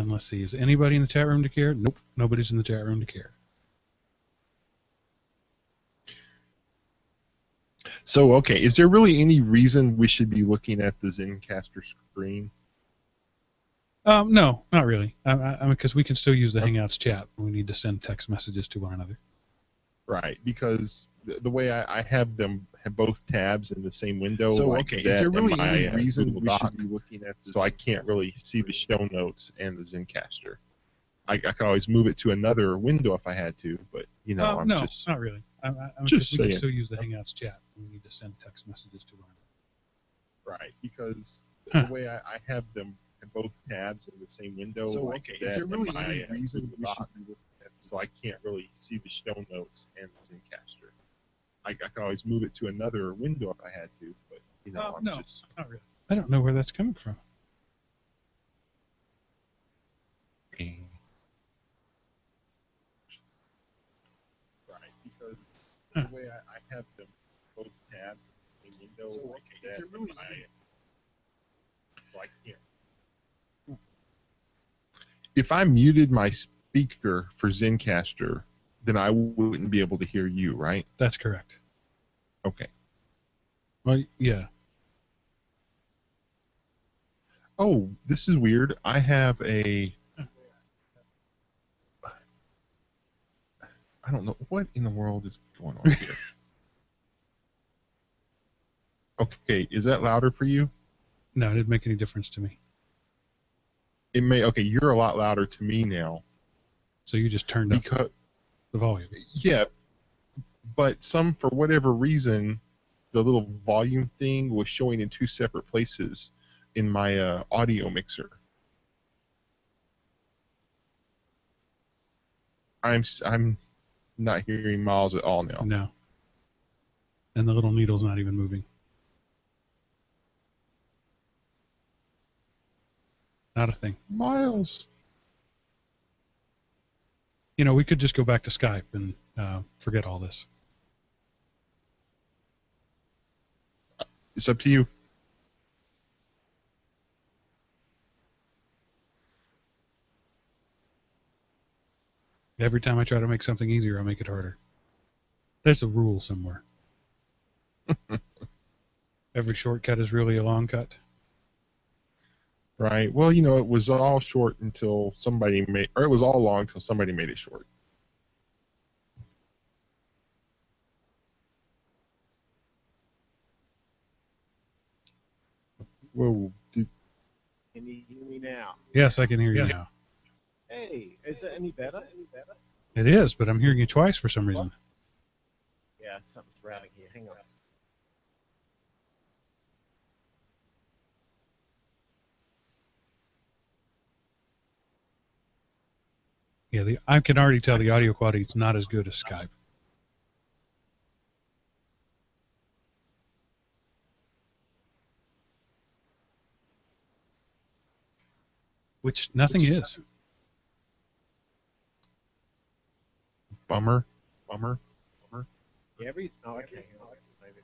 And let's see, is anybody in the chat room to care? Nope, nobody's in the chat room to care. So, okay, is there really any reason we should be looking at the Zencastr screen? No, not really. I mean, because we can still use the Hangouts chat when we need to send text messages to one another. Right, because the way I have them have both tabs in the same window. So, like okay, that is there really any reason Google we Doc, should be looking at so I can't really see the show notes and the Zencastr. I could always move it to another window if I had to, but you know, I'm no, just not really. just We can saying. still use the Hangouts chat when we need to send text messages to one another. Right, because Huh. the way I have them have both tabs in the same window. So, like okay, that is there really in my any reason Google we Doc, should be looking at so I can't really see the show notes and the Zencastr. I could always move it to another window if I had to, but you know, I'm no, just not really. I don't know where that's coming from. right, because Huh. the way I have them both tabs in the same window. So, like okay, is that there really in my, so I can't. If I muted my speaker for Zencastr, then I wouldn't be able to hear you, right? That's correct. Okay. Well, yeah. Oh, this is weird. I have a... I don't know. What in the world is going on here? Okay, is that louder for you? No, it didn't make any difference to me. It may... Okay, you're a lot louder to me now. So you just turned up Because... the volume. Yeah, but for whatever reason, the little volume thing was showing in two separate places in my audio mixer. I'm not hearing Miles at all now. No. And the little needle's not even moving. Not a thing. Miles. You know, we could just go back to Skype and forget all this. It's up to you. Every time I try to make something easier, I make it harder. There's a rule somewhere. Every shortcut is really a long cut. Right. Well, you know, it was all short until somebody made, or it was all long until somebody made it short. Whoa. Can you hear me now? Yes, I can hear you now. Hey, is it any better? It is, but I'm hearing you twice for some reason. Yeah, something's routing here. Hang on. Yeah, I can already tell the audio quality is not as good as Skype. Which nothing is. Bummer. Yeah, okay. Maybe.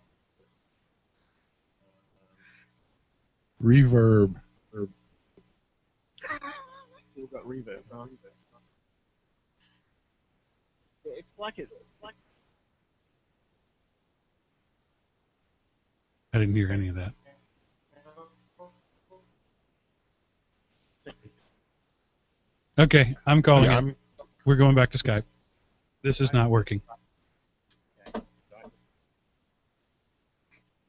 Reverb. Still got reverb, huh? Yeah, it's like I didn't hear any of that. Okay, I'm calling it. We're going back to Skype. This is not working.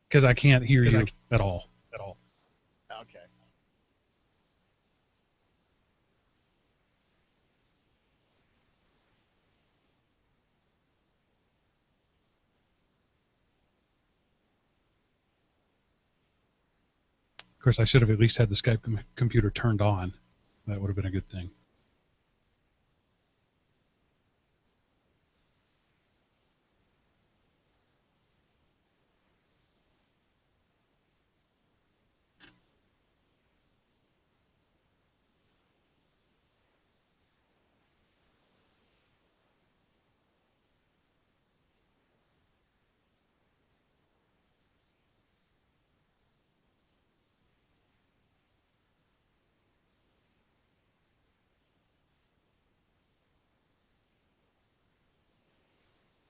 Because I can't hear you at all. Okay. Of course, I should have at least had the Skype computer turned on. That would have been a good thing.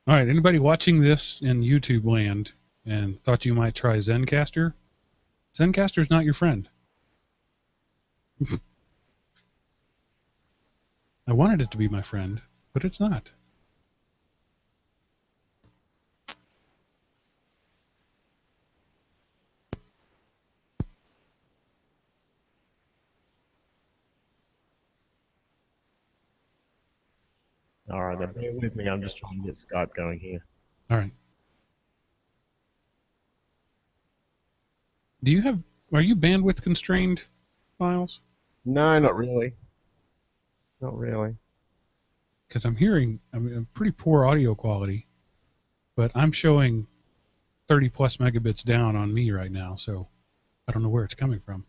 All right, anybody watching this in YouTube land and thought you might try Zencaster? Zencaster's not your friend. I wanted it to be my friend, but it's not. All right, then bear with me. I'm just trying to get Skype going here. All right. Are you bandwidth constrained, Miles? No, not really. Not really. Because I'm hearing a pretty poor audio quality, but I'm showing 30 plus megabits down on me right now, so I don't know where it's coming from.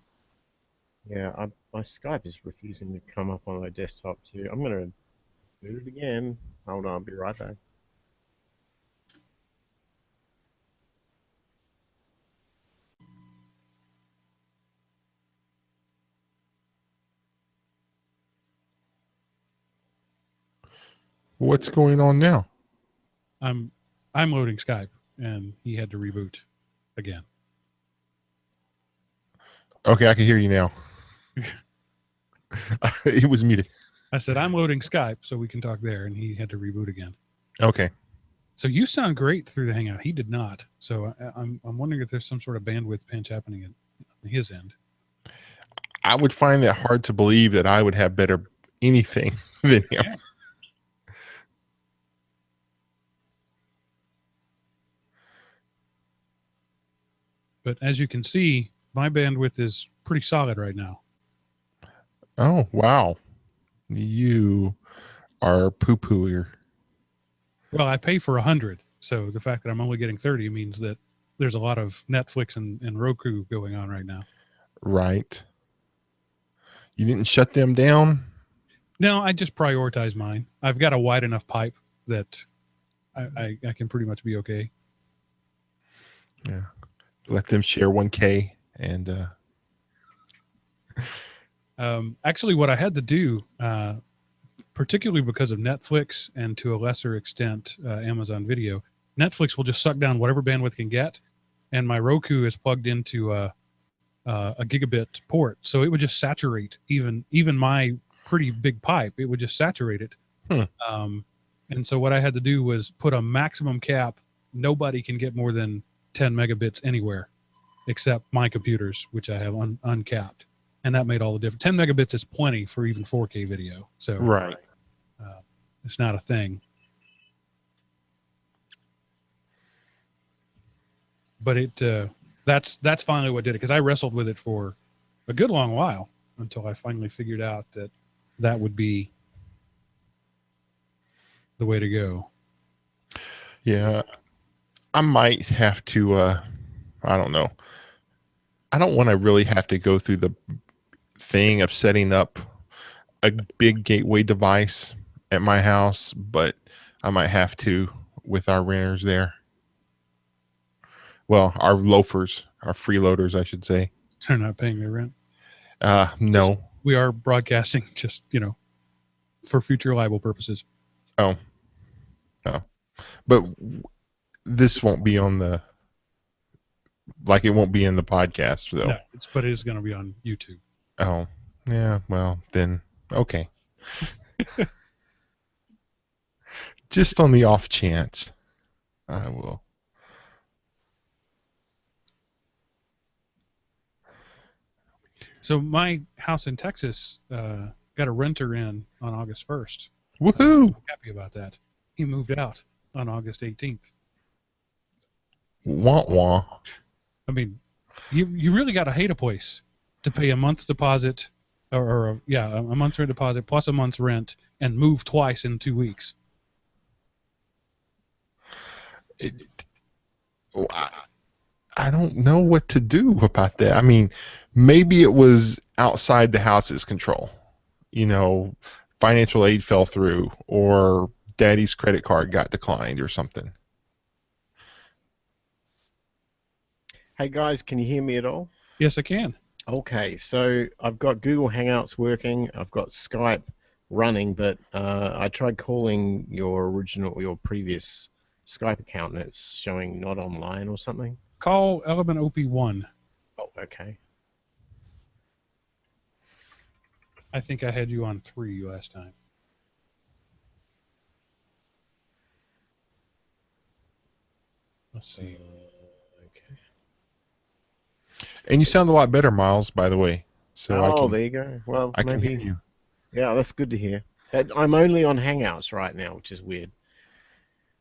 Yeah, my Skype is refusing to come up on my desktop too. I'm gonna do it again. Hold on, I'll be right back. What's going on now? I'm loading Skype, and he had to reboot again. Okay, I can hear you now. It was muted. I said I'm loading Skype so we can talk there, and he had to reboot again. Okay. So you sound great through the Hangout. He did not. So I'm wondering if there's some sort of bandwidth pinch happening at his end. I would find that hard to believe that I would have better anything than him. Yeah. But as you can see, my bandwidth is pretty solid right now. Oh, wow. You are poo-pooer. Well, I pay for 100, so the fact that I'm only getting 30 means that there's a lot of Netflix and Roku going on right now. Right. You didn't shut them down? No, I just prioritize mine. I've got a wide enough pipe that I can pretty much be okay. Yeah. Let them share 1K and actually, what I had to do, particularly because of Netflix and to a lesser extent Amazon Video, Netflix will just suck down whatever bandwidth can get, and my Roku is plugged into a gigabit port, so it would just saturate even my pretty big pipe. It would just saturate it. And so what I had to do was put a maximum cap. Nobody can get more than 10 megabits anywhere except my computers, which I have uncapped. And that made all the difference. 10 megabits is plenty for even 4K video. So right. It's not a thing. But that's finally what did it, because I wrestled with it for a good long while until I finally figured out that would be the way to go. Yeah. I might have to I don't know. I don't want to really have to go through the thing of setting up a big gateway device at my house, but I might have to with our renters there. Well, our loafers, our freeloaders, I should say. They're not paying their rent. No. We are broadcasting just, for future libel purposes. Oh. But this won't be on the, like it won't be in the podcast, though. No, but it is going to be on YouTube. Oh, yeah. Well, then, okay. Just on the off chance, I will. So my house in Texas got a renter in on August 1st. Woohoo! I'm happy about that. He moved out on August 18th. Wah wah. I mean, you really got to hate a place to pay a month's deposit, a month's rent deposit plus a month's rent, and move twice in 2 weeks. I don't know what to do about that. I mean, maybe it was outside the house's control. Financial aid fell through, or daddy's credit card got declined or something. Hey guys, can you hear me at all? Yes, I can. Okay, so I've got Google Hangouts working. I've got Skype running, but I tried calling your previous Skype account and it's showing not online or something. Call Element OP1. Oh, okay. I think I had you on 3 last time. Let's see. Okay. And you sound a lot better, Miles, by the way. So there you go. Well, I can maybe. hear you. Yeah, that's good to hear. I'm only on Hangouts right now, which is weird.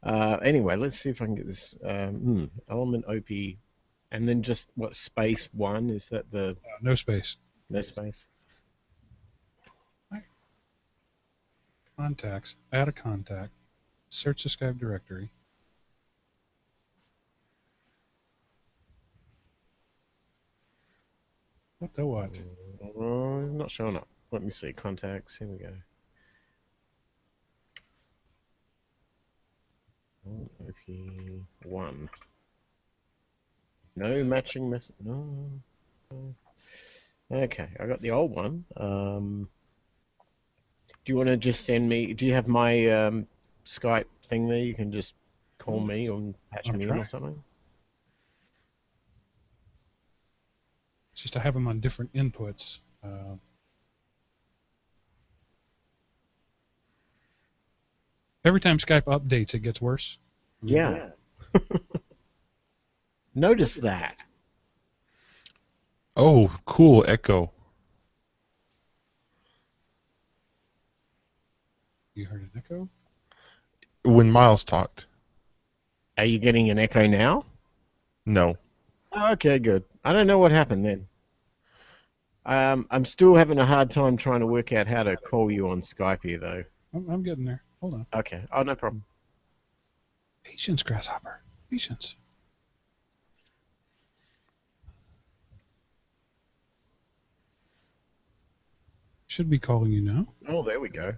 Anyway, let's see if I can get this. Element OP, and then just what space 1? Is that the No space. no space? Contacts. Add a contact. Search the Skype directory. What the what? Oh, it's not showing up. Let me see. Contacts. Here we go. OP1. No matching message. No. Okay, I got the old one. Do you want to just send me? Do you have my Skype thing there? You can just call me or patch me in or something. It's just I have them on different inputs. Every time Skype updates, it gets worse. Yeah. Notice that. Oh, cool, Echo. You heard an echo? When Miles talked. Are you getting an echo now? No. Okay, good. I don't know what happened then. I'm still having a hard time trying to work out how to call you on Skype here, though. I'm getting there. Hold on. Okay. Oh, no problem. Patience, Grasshopper. Patience. Should be calling you now. Oh, there we go.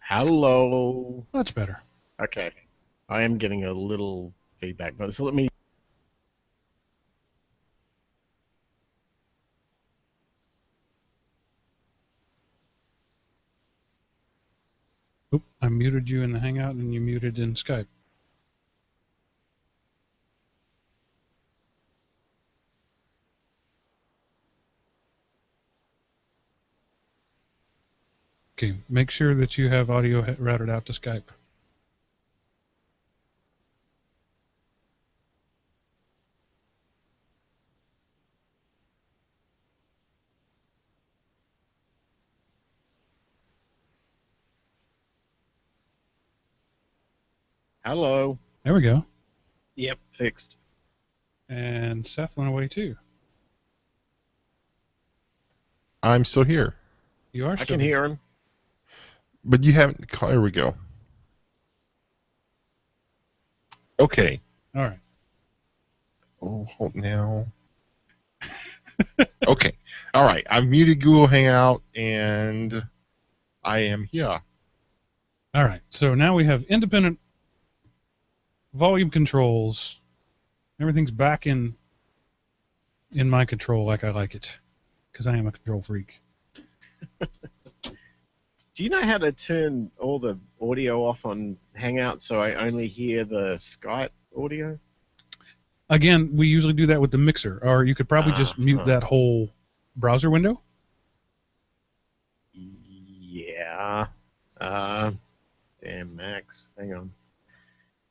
Hello. That's better. Okay. I am getting a little feedback, but so let me. Oop, I muted you in the Hangout and you muted in Skype. Okay, make sure that you have audio routed out to Skype. Hello. There we go. Yep, fixed. And Seth went away too. I'm still here. You are I still can hear him. But you haven't. There we go. Okay. All right. Oh, hold now. Okay. All right. I've muted Google Hangout and I am here. All right. So now we have independent volume controls. Everything's back in my control like I like it, because I am a control freak. Do you know how to turn all the audio off on Hangout so I only hear the Skype audio? Again, we usually do that with the mixer, or you could probably just mute that whole browser window. Yeah. Damn, Max. Hang on.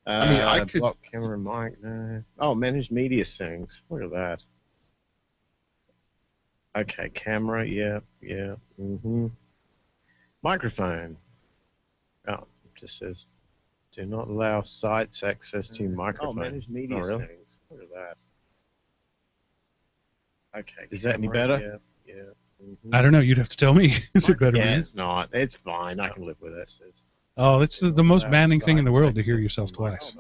I mean, I could. Block camera mic. No. Oh, manage media settings. Look at that. Okay, camera. Yeah. Microphone. Oh, it just says, do not allow sites access to microphone. Oh, manage media settings. Look at that. Okay. Is that any better? Yeah. I don't know. You'd have to tell me. Is it better? Yeah, it's not. It's fine. I can live with it. Oh, it's the most maddening thing in the world to hear yourself twice.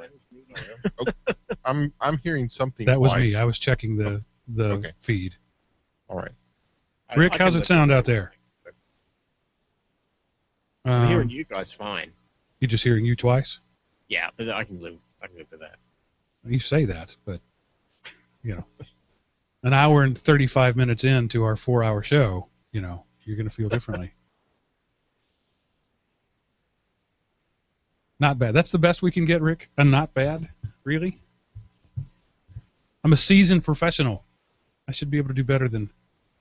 I'm hearing something. That was twice. me. I was checking the feed. All right. Rick, how's it sound out there? I'm hearing you guys fine. You just hearing you twice? Yeah, but I can live with that. You say that, but you know, an hour and 35 minutes into our 4-hour show, you know, you're going to feel differently. Not bad. That's the best we can get, Rick? A not bad? Really? I'm a seasoned professional. I should be able to do better than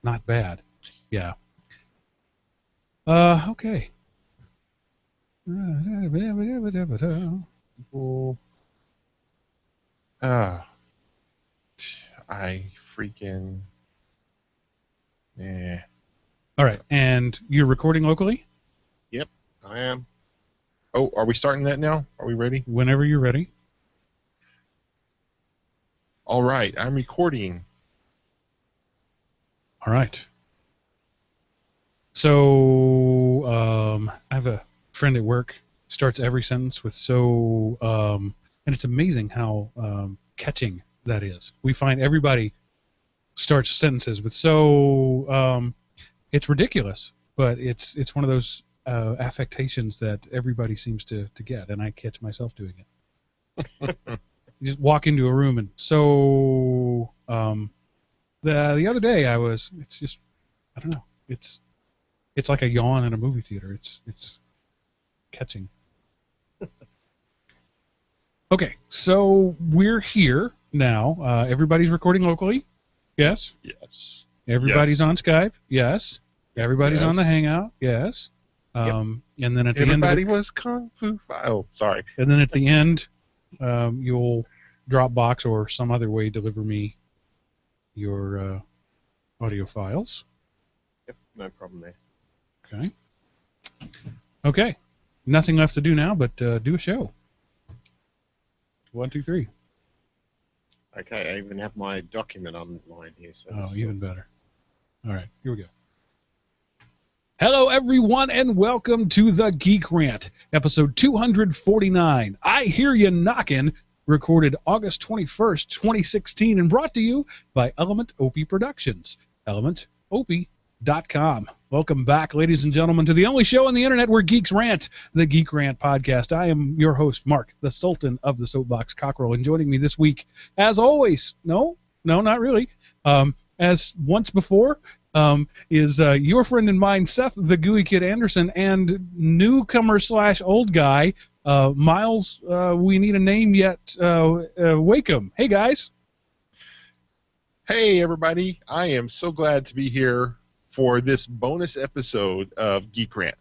not bad. Yeah. Okay. I freaking... Yeah. All right, and you're recording locally? Yep, I am. Oh, are we starting that now? Are we ready? Whenever you're ready. All right, I'm recording. All right. So, I have a friend at work, starts every sentence with so, and it's amazing how catching that is. We find everybody starts sentences with so, it's ridiculous, but it's one of those affectations that everybody seems to get, and I catch myself doing it. You just walk into a room and so, the other day it's just, I don't know, it's like a yawn in a movie theater. It's catching. Okay, so we're here now. Everybody's recording locally. Yes. Yes. Everybody's Yes. on Skype. Yes. Everybody's Yes. on the Hangout. Yes. And then at the Everybody end, was Kung Fu Oh, sorry. and then at the end, you'll Dropbox or some other way deliver me your audio files. Yep, no problem there. Okay. Okay. Nothing left to do now but do a show. 1, 2, 3. Okay, I even have my document online here. So Oh, even better. All right, here we go. Hello, everyone, and welcome to the Geek Rant, episode 249. I Hear You Knockin', recorded August 21st, 2016, and brought to you by Element Opie Productions, elementopie.com. Welcome back, ladies and gentlemen, to the only show on the internet where geeks rant, the Geek Rant podcast. I am your host, Mark, the Sultan of the Soapbox Cockerel, and joining me this week, as always, no, not really, as once before, is your friend and mine, Seth the Gooey Kid Anderson, and newcomer / old guy, Miles, we need a name yet, Wakeham. Hey, guys. Hey, everybody. I am so glad to be here for this bonus episode of GeekRant.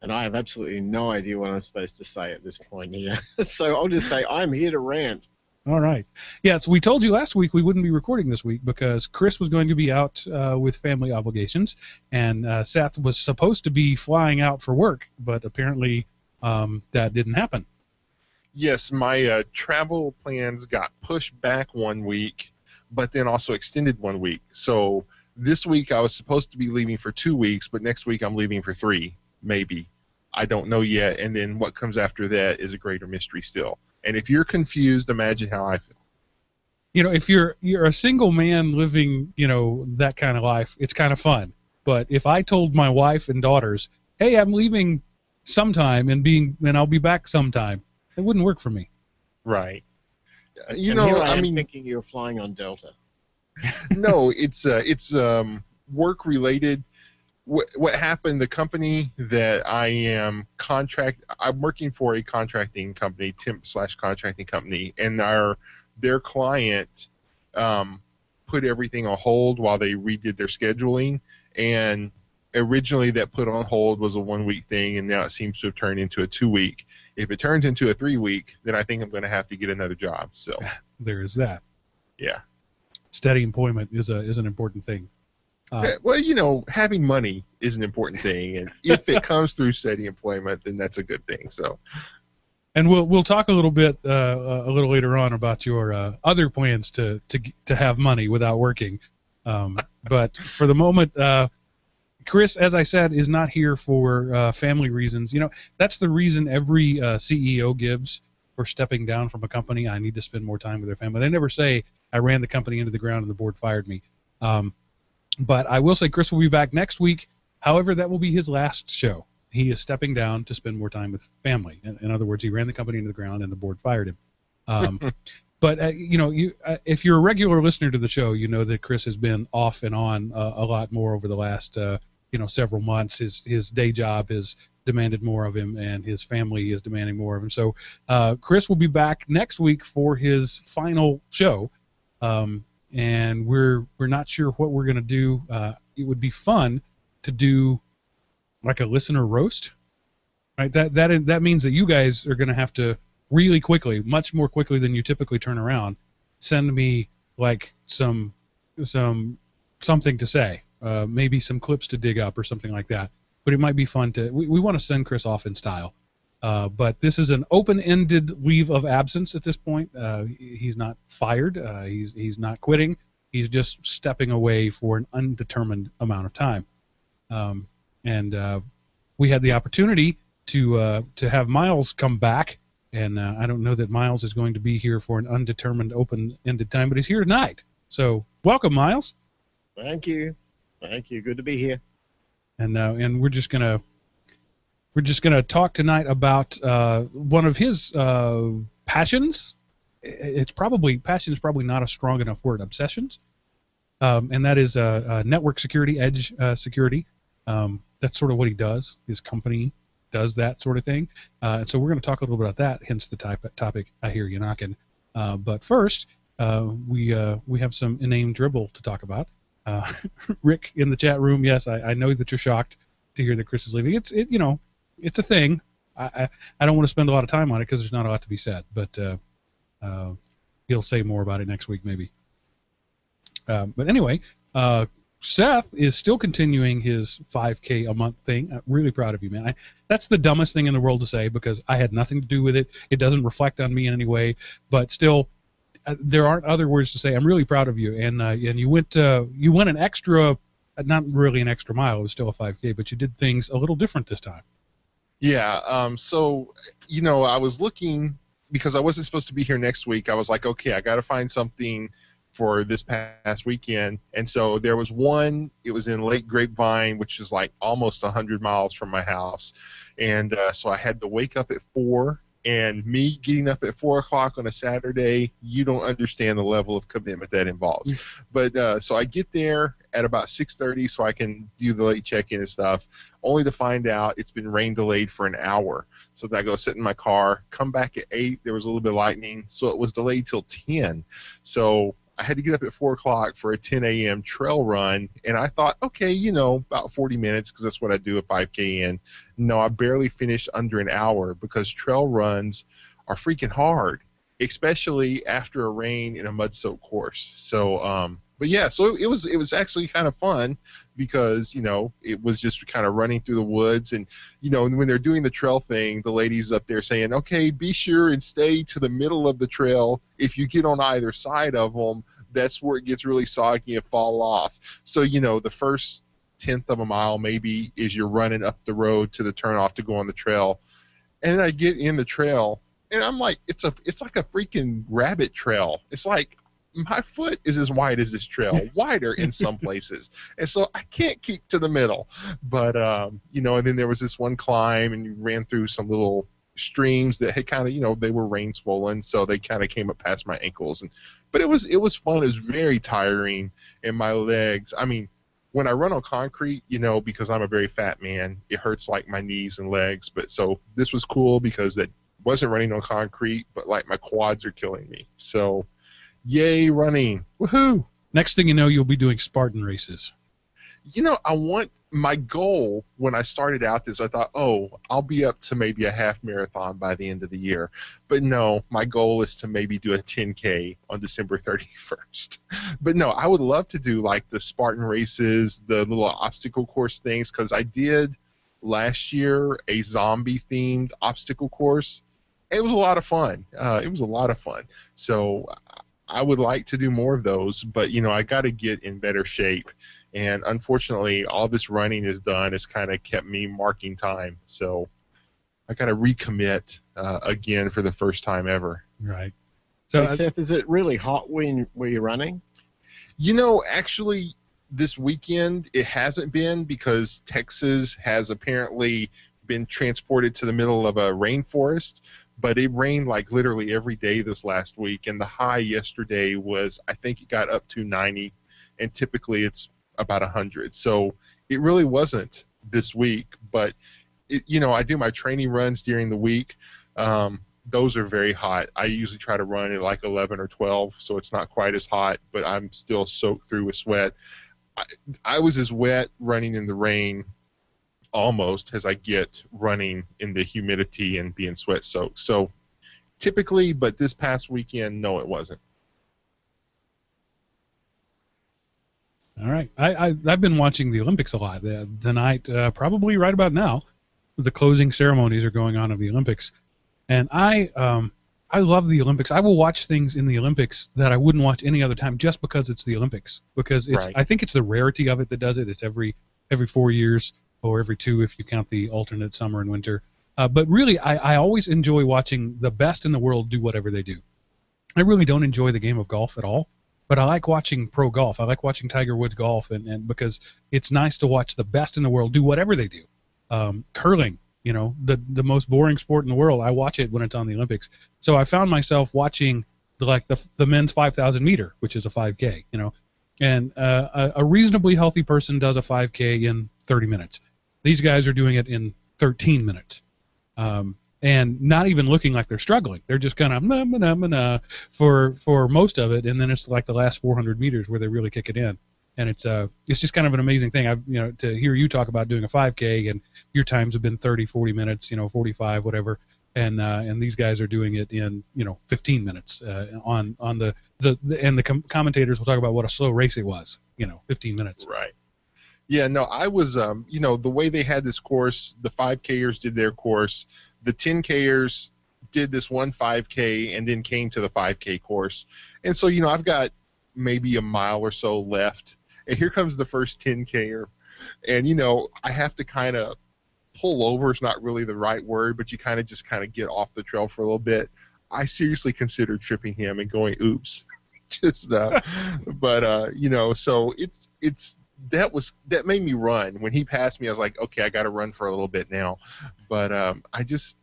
And I have absolutely no idea what I'm supposed to say at this point here. So I'll just say I'm here to rant. All right. Yeah, so we told you last week we wouldn't be recording this week because Chris was going to be out with family obligations, and Seth was supposed to be flying out for work, but apparently that didn't happen. Yes, my travel plans got pushed back 1 week, but then also extended 1 week. So this week I was supposed to be leaving for 2 weeks, but next week I'm leaving for 3, maybe. I don't know yet, and then what comes after that is a greater mystery still. And if you're confused, imagine how I feel. You know, if you're a single man living, that kind of life, it's kind of fun. But if I told my wife and daughters, "Hey, I'm leaving sometime and I'll be back sometime," it wouldn't work for me. Right. And here I am thinking you're flying on Delta. No, it's work related. What happened? The company that I'm working for a contracting company, temp/contracting company, and their client put everything on hold while they redid their scheduling. And originally, that put on hold was a 1 week thing, and now it seems to have turned into a 2 week. If it turns into a 3 week, then I think I'm going to have to get another job. So there is that. Yeah. Steady employment is an important thing. Well, having money is an important thing, and if it comes through steady employment, then that's a good thing. So, and we'll talk a little bit a little later on about your other plans to have money without working. But for the moment, Chris, as I said, is not here for family reasons. That's the reason every CEO gives for stepping down from a company. I need to spend more time with their family. They never say I ran the company into the ground and the board fired me. But I will say Chris will be back next week. However, that will be his last show. He is stepping down to spend more time with family. In other words, he ran the company into the ground and the board fired him. But if you're a regular listener to the show, you know that Chris has been off and on a lot more over the last several months. His day job has demanded more of him, and his family is demanding more of him. So Chris will be back next week for his final show, and we're not sure what we're going to do. It would be fun to do like a listener roast, right? That means that you guys are going to have to really quickly, much more quickly than you typically turn around, send me like something to say, maybe some clips to dig up or something like that. But it might be fun to. We want to send Chris off in style, but this is an open-ended leave of absence at this point. He's not fired. He's not quitting. He's just stepping away for an undetermined amount of time. And we had the opportunity to have Miles come back, and I don't know that Miles is going to be here for an undetermined, open-ended time, but he's here tonight. So welcome, Miles. Thank you. Good to be here. And we're just gonna talk tonight about one of his passions. Passion is probably not a strong enough word. Obsessions, and that is network security, edge security. That's sort of what he does. His company does that sort of thing. And so we're going to talk a little bit about that, hence the topic I hear you knocking. But first, we have some inane dribble to talk about. Rick in the chat room, yes, I know that you're shocked to hear that Chris is leaving. It's a thing. I don't want to spend a lot of time on it because there's not a lot to be said. But he'll say more about it next week maybe. But anyway, Seth is still continuing his 5K a month thing. I'm really proud of you, man. That's the dumbest thing in the world to say because I had nothing to do with it. It doesn't reflect on me in any way. But still, there aren't other words to say. I'm really proud of you. And you went an extra, not really an extra mile. It was still a 5K, but you did things a little different this time. Yeah. So, I was looking because I wasn't supposed to be here next week. I was like, okay, I got to find something for this past weekend. And so there was one, it was in Lake Grapevine, which is like almost 100 miles from my house. And so I had to wake up at 4, and me getting up at 4 o'clock on a Saturday, you don't understand the level of commitment that involves. But so I get there at about 6:30 so I can do the late check-in and stuff, only to find out it's been rain delayed for an hour. So then I go sit in my car, come back at 8, there was a little bit of lightning, so it was delayed till 10. So I had to get up at 4 o'clock for a 10 a.m. trail run, and I thought, okay, about 40 minutes because that's what I do a 5K in. No, I barely finished under an hour because trail runs are freaking hard, especially after a rain in a mud-soaked course. So, but yeah, so it was actually kind of fun because, it was just kind of running through the woods. And, when they're doing the trail thing, the ladies up there saying, okay, be sure and stay to the middle of the trail. If you get on either side of them, that's where it gets really soggy and fall off. So, the first 1/10 of a mile maybe is you're running up the road to the turnoff to go on the trail. And I get in the trail, and I'm like, it's like a freaking rabbit trail. It's like, my foot is as wide as this trail, wider in some places. And so I can't keep to the middle. But, and then there was this one climb, and you ran through some little streams that had kind of, they were rain swollen, so they kind of came up past my ankles. But it was fun. It was very tiring, and my legs, I mean, when I run on concrete, because I'm a very fat man, it hurts like my knees and legs. But so this was cool because that wasn't running on concrete, but like my quads are killing me. So yay, running. Woohoo. Next thing you know, you'll be doing Spartan races. My goal when I started out this, I thought, I'll be up to maybe a half marathon by the end of the year. But no, my goal is to maybe do a 10K on December 31st. But no, I would love to do like the Spartan races, the little obstacle course things, because I did last year a zombie-themed obstacle course. It was a lot of fun. So I would like to do more of those, but, I got to get in better shape. And unfortunately, all this running is done has kind of kept me marking time. So I got to recommit again for the first time ever. Right. So, hey, Seth, is it really hot where you're running? Actually, this weekend it hasn't been because Texas has apparently been transported to the middle of a rainforest. But it rained like literally every day this last week, and the high yesterday was, I think it got up to 90, and typically it's about 100. So it really wasn't this week, but I do my training runs during the week. Those are very hot. I usually try to run at like 11 or 12, so it's not quite as hot, but I'm still soaked through with sweat. I was as wet running in the rain almost as I get running in the humidity and being sweat soaked. So typically, but this past weekend, no, it wasn't. All right. I've been watching the Olympics a lot. Tonight, probably right about now, the closing ceremonies are going on of the Olympics. And I love the Olympics. I will watch things in the Olympics that I wouldn't watch any other time just because it's the Olympics. Because Right. I think it's the rarity of it that does it. It's every 4 years or every 2 if you count the alternate summer and winter. But really, I always enjoy watching the best in the world do whatever they do. I really don't enjoy the game of golf at all, but I like watching pro golf. I like watching Tiger Woods golf, and because it's nice to watch the best in the world do whatever they do. Curling, the most boring sport in the world. I watch it when it's on the Olympics. So I found myself watching the men's 5,000 meter, which is a 5K. And a reasonably healthy person does a 5K in 30 minutes. These guys are doing it in 13 minutes. And not even looking like they're struggling. They're just kind of for most of it, and then it's like the last 400 meters where they really kick it in. And it's just kind of an amazing thing. To hear you talk about doing a 5K, and your times have been 30, 40 minutes, 45, whatever, and these guys are doing it in 15 minutes. On the commentators will talk about what a slow race it was. 15 minutes. Right. Yeah, no, I was, the way they had this course, the 5Kers did their course, the 10Kers did this one 5K and then came to the 5K course. And so, I've got maybe a mile or so left, and here comes the first 10Ker. And, I have to kind of pull over. It's not really the right word, but you kind of get off the trail for a little bit. I seriously considered tripping him and going, oops. So it's that made me run. When he passed me, I was like, okay, I got to run for a little bit now. But I just,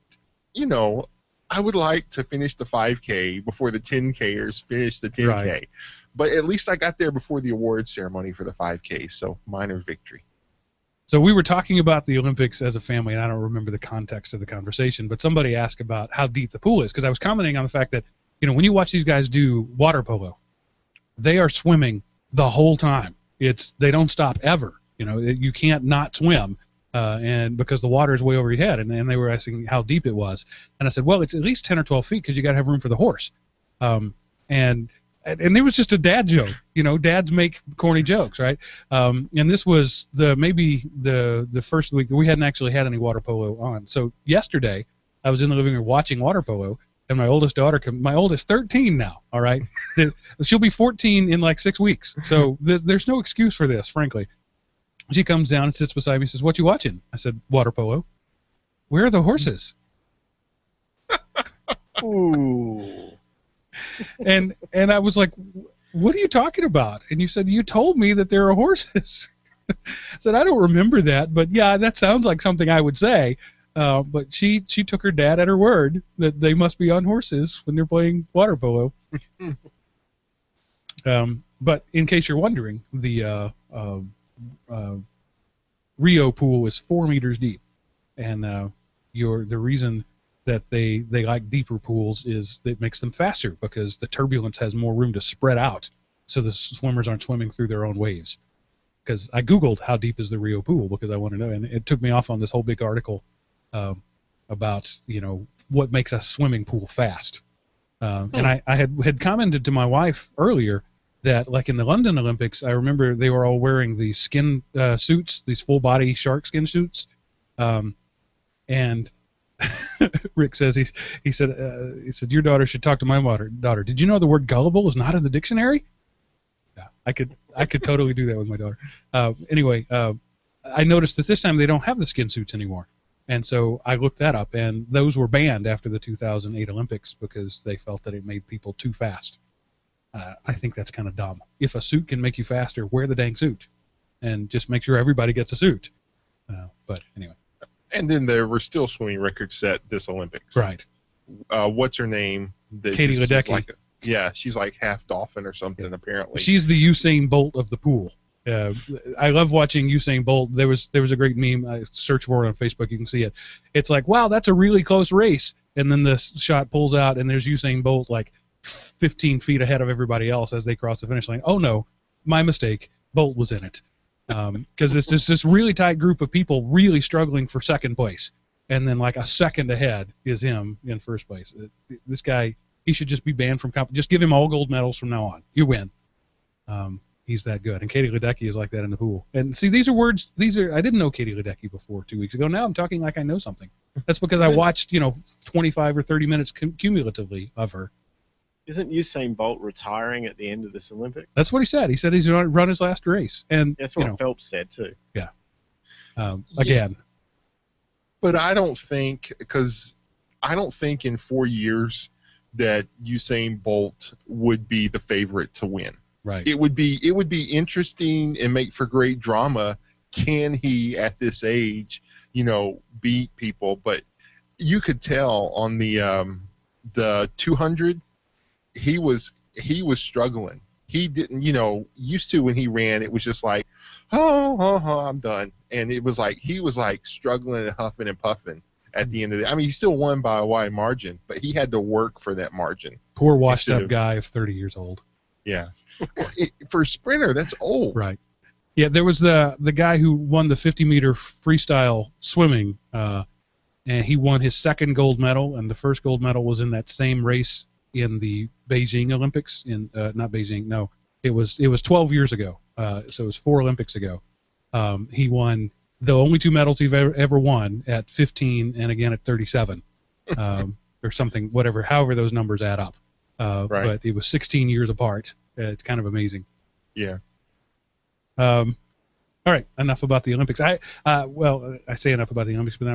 I would like to finish the 5K before the 10Kers finish the 10K. Right. But at least I got there before the awards ceremony for the 5K, so minor victory. So we were talking about the Olympics as a family, and I don't remember the context of the conversation, but somebody asked about how deep the pool is, because I was commenting on the fact that, when you watch these guys do water polo, they are swimming the whole time. They don't stop ever. You can't not swim, and because the water is way over your head. And they were asking how deep it was, and I said, well, it's at least 10 or 12 feet because you got to have room for the horse. And it was just a dad joke. Dads make corny jokes, right? And this was maybe the first week that we hadn't actually had any water polo on. So yesterday, I was in the living room watching water polo. And my oldest daughter, my oldest 13 now, all right? She'll be 14 in like 6 weeks. So there's no excuse for this, frankly. She comes down and sits beside me and says, what you watching? I said, water polo. Where are the horses? Ooh. And I was like, what are you talking about? And you said, you told me that there are horses. I said, I don't remember that, but yeah, that sounds like something I would say. But she took her dad at her word that they must be on horses when they're playing water polo. But in case you're wondering, the Rio pool is 4 meters deep, and the reason that they like deeper pools is that it makes them faster because the turbulence has more room to spread out, so the swimmers aren't swimming through their own waves. Because I Googled how deep is the Rio pool because I want to know, and it took me off on this whole big article about what makes a swimming pool fast. And I had commented to my wife earlier that, like in the London Olympics, I remember they were all wearing these skin suits, these full body shark skin suits. And Rick says he said your daughter should talk to my daughter. Did you know the word gullible is not in the dictionary? Yeah, I could totally do that with my daughter. Anyway, I noticed that this time they don't have the skin suits anymore. And so I looked that up, and those were banned after the 2008 Olympics because they felt that it made people too fast. I think that's kind of dumb. If a suit can make you faster, wear the dang suit, and just make sure everybody gets a suit. But anyway. And then there were still swimming records set this Olympics. Right. What's her name? Katie Ledecky. Yeah, she's like half dolphin or something, apparently. She's the Usain Bolt of the pool. I love watching Usain Bolt. There was a great meme. I search for it on Facebook. You can see it. It's like, wow, that's a really close race. And then the shot pulls out, and there's Usain Bolt like 15 feet ahead of everybody else as they cross the finish line. Oh no, my mistake. Bolt was in it. Because it's just this really tight group of people really struggling for second place, and then like a second ahead is him in first place. This guy, he should just be banned from just give him all gold medals from now on. You win. He's that good. And Katie Ledecky is like that in the pool. And see, these are words. I didn't know Katie Ledecky before 2 weeks ago. Now I'm talking like I know something. That's because I watched 25 or 30 minutes cumulatively of her. Isn't Usain Bolt retiring at the end of this Olympics? That's what he said. He said he's going to run his last race. And that's what Phelps said too. Yeah. Again. But I don't think in 4 years that Usain Bolt would be the favorite to win. Right. It would be interesting and make for great drama. Can he at this age, beat people? But you could tell on the 200. He was struggling. He didn't, used to when he ran, it was just like, I'm done. And it was like he was like struggling and huffing and puffing at the end of it. I mean, he still won by a wide margin, but he had to work for that margin. Poor washed-up guy of 30 years old. Yeah. For a sprinter, that's old. Right. Yeah, there was the guy who won the 50-meter freestyle swimming, and he won his second gold medal, and the first gold medal was in that same race in the Beijing Olympics. Not Beijing, no. It was 12 years ago, so it was 4 Olympics ago. He won the only 2 medals he's ever won at 15 and again at 37, or something, however those numbers add up. Right. But it was 16 years apart. It's kind of amazing. Yeah. All right, enough about the Olympics. I say enough about the Olympics, but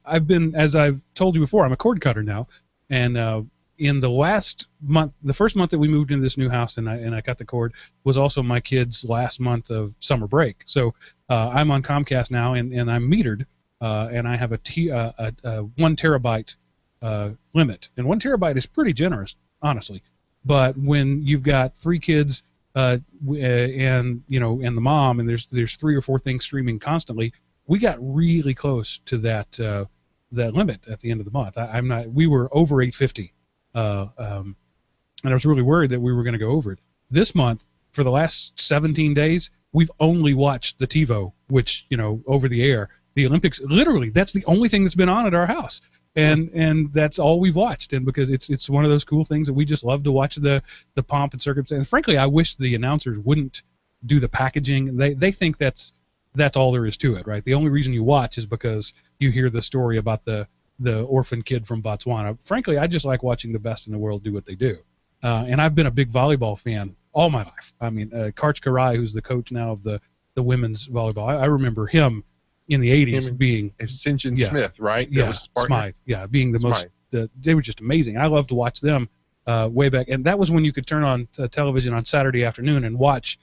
I've been, as I've told you before, I'm a cord cutter now, and in the last month, the first month that we moved into this new house and I cut the cord was also my kids' last month of summer break. So I'm on Comcast now, and I'm metered, and I have a 1 terabyte limit, and 1 terabyte is pretty generous, honestly. But when you've got 3 kids and and the mom, and there's 3 or 4 things streaming constantly, we got really close to that limit at the end of the month. We were over 850. And I was really worried that we were going to go over it. This month, for the last 17 days, we've only watched the TiVo, which, over the air. The Olympics, literally, that's the only thing that's been on at our house. And that's all we've watched. And because it's one of those cool things that we just love to watch the pomp and circumstance. And frankly, I wish the announcers wouldn't do the packaging. They think that's all there is to it, right? The only reason you watch is because you hear the story about the orphan kid from Botswana. Frankly, I just like watching the best in the world do what they do. And I've been a big volleyball fan all my life. I mean, Karch Karai, who's the coach now of the women's volleyball, I remember him in the 80s being... St. John Smith, right? Yeah, Smythe. Yeah, being the most... they were just amazing. I loved to watch them way back. And that was when you could turn on television on Saturday afternoon and watch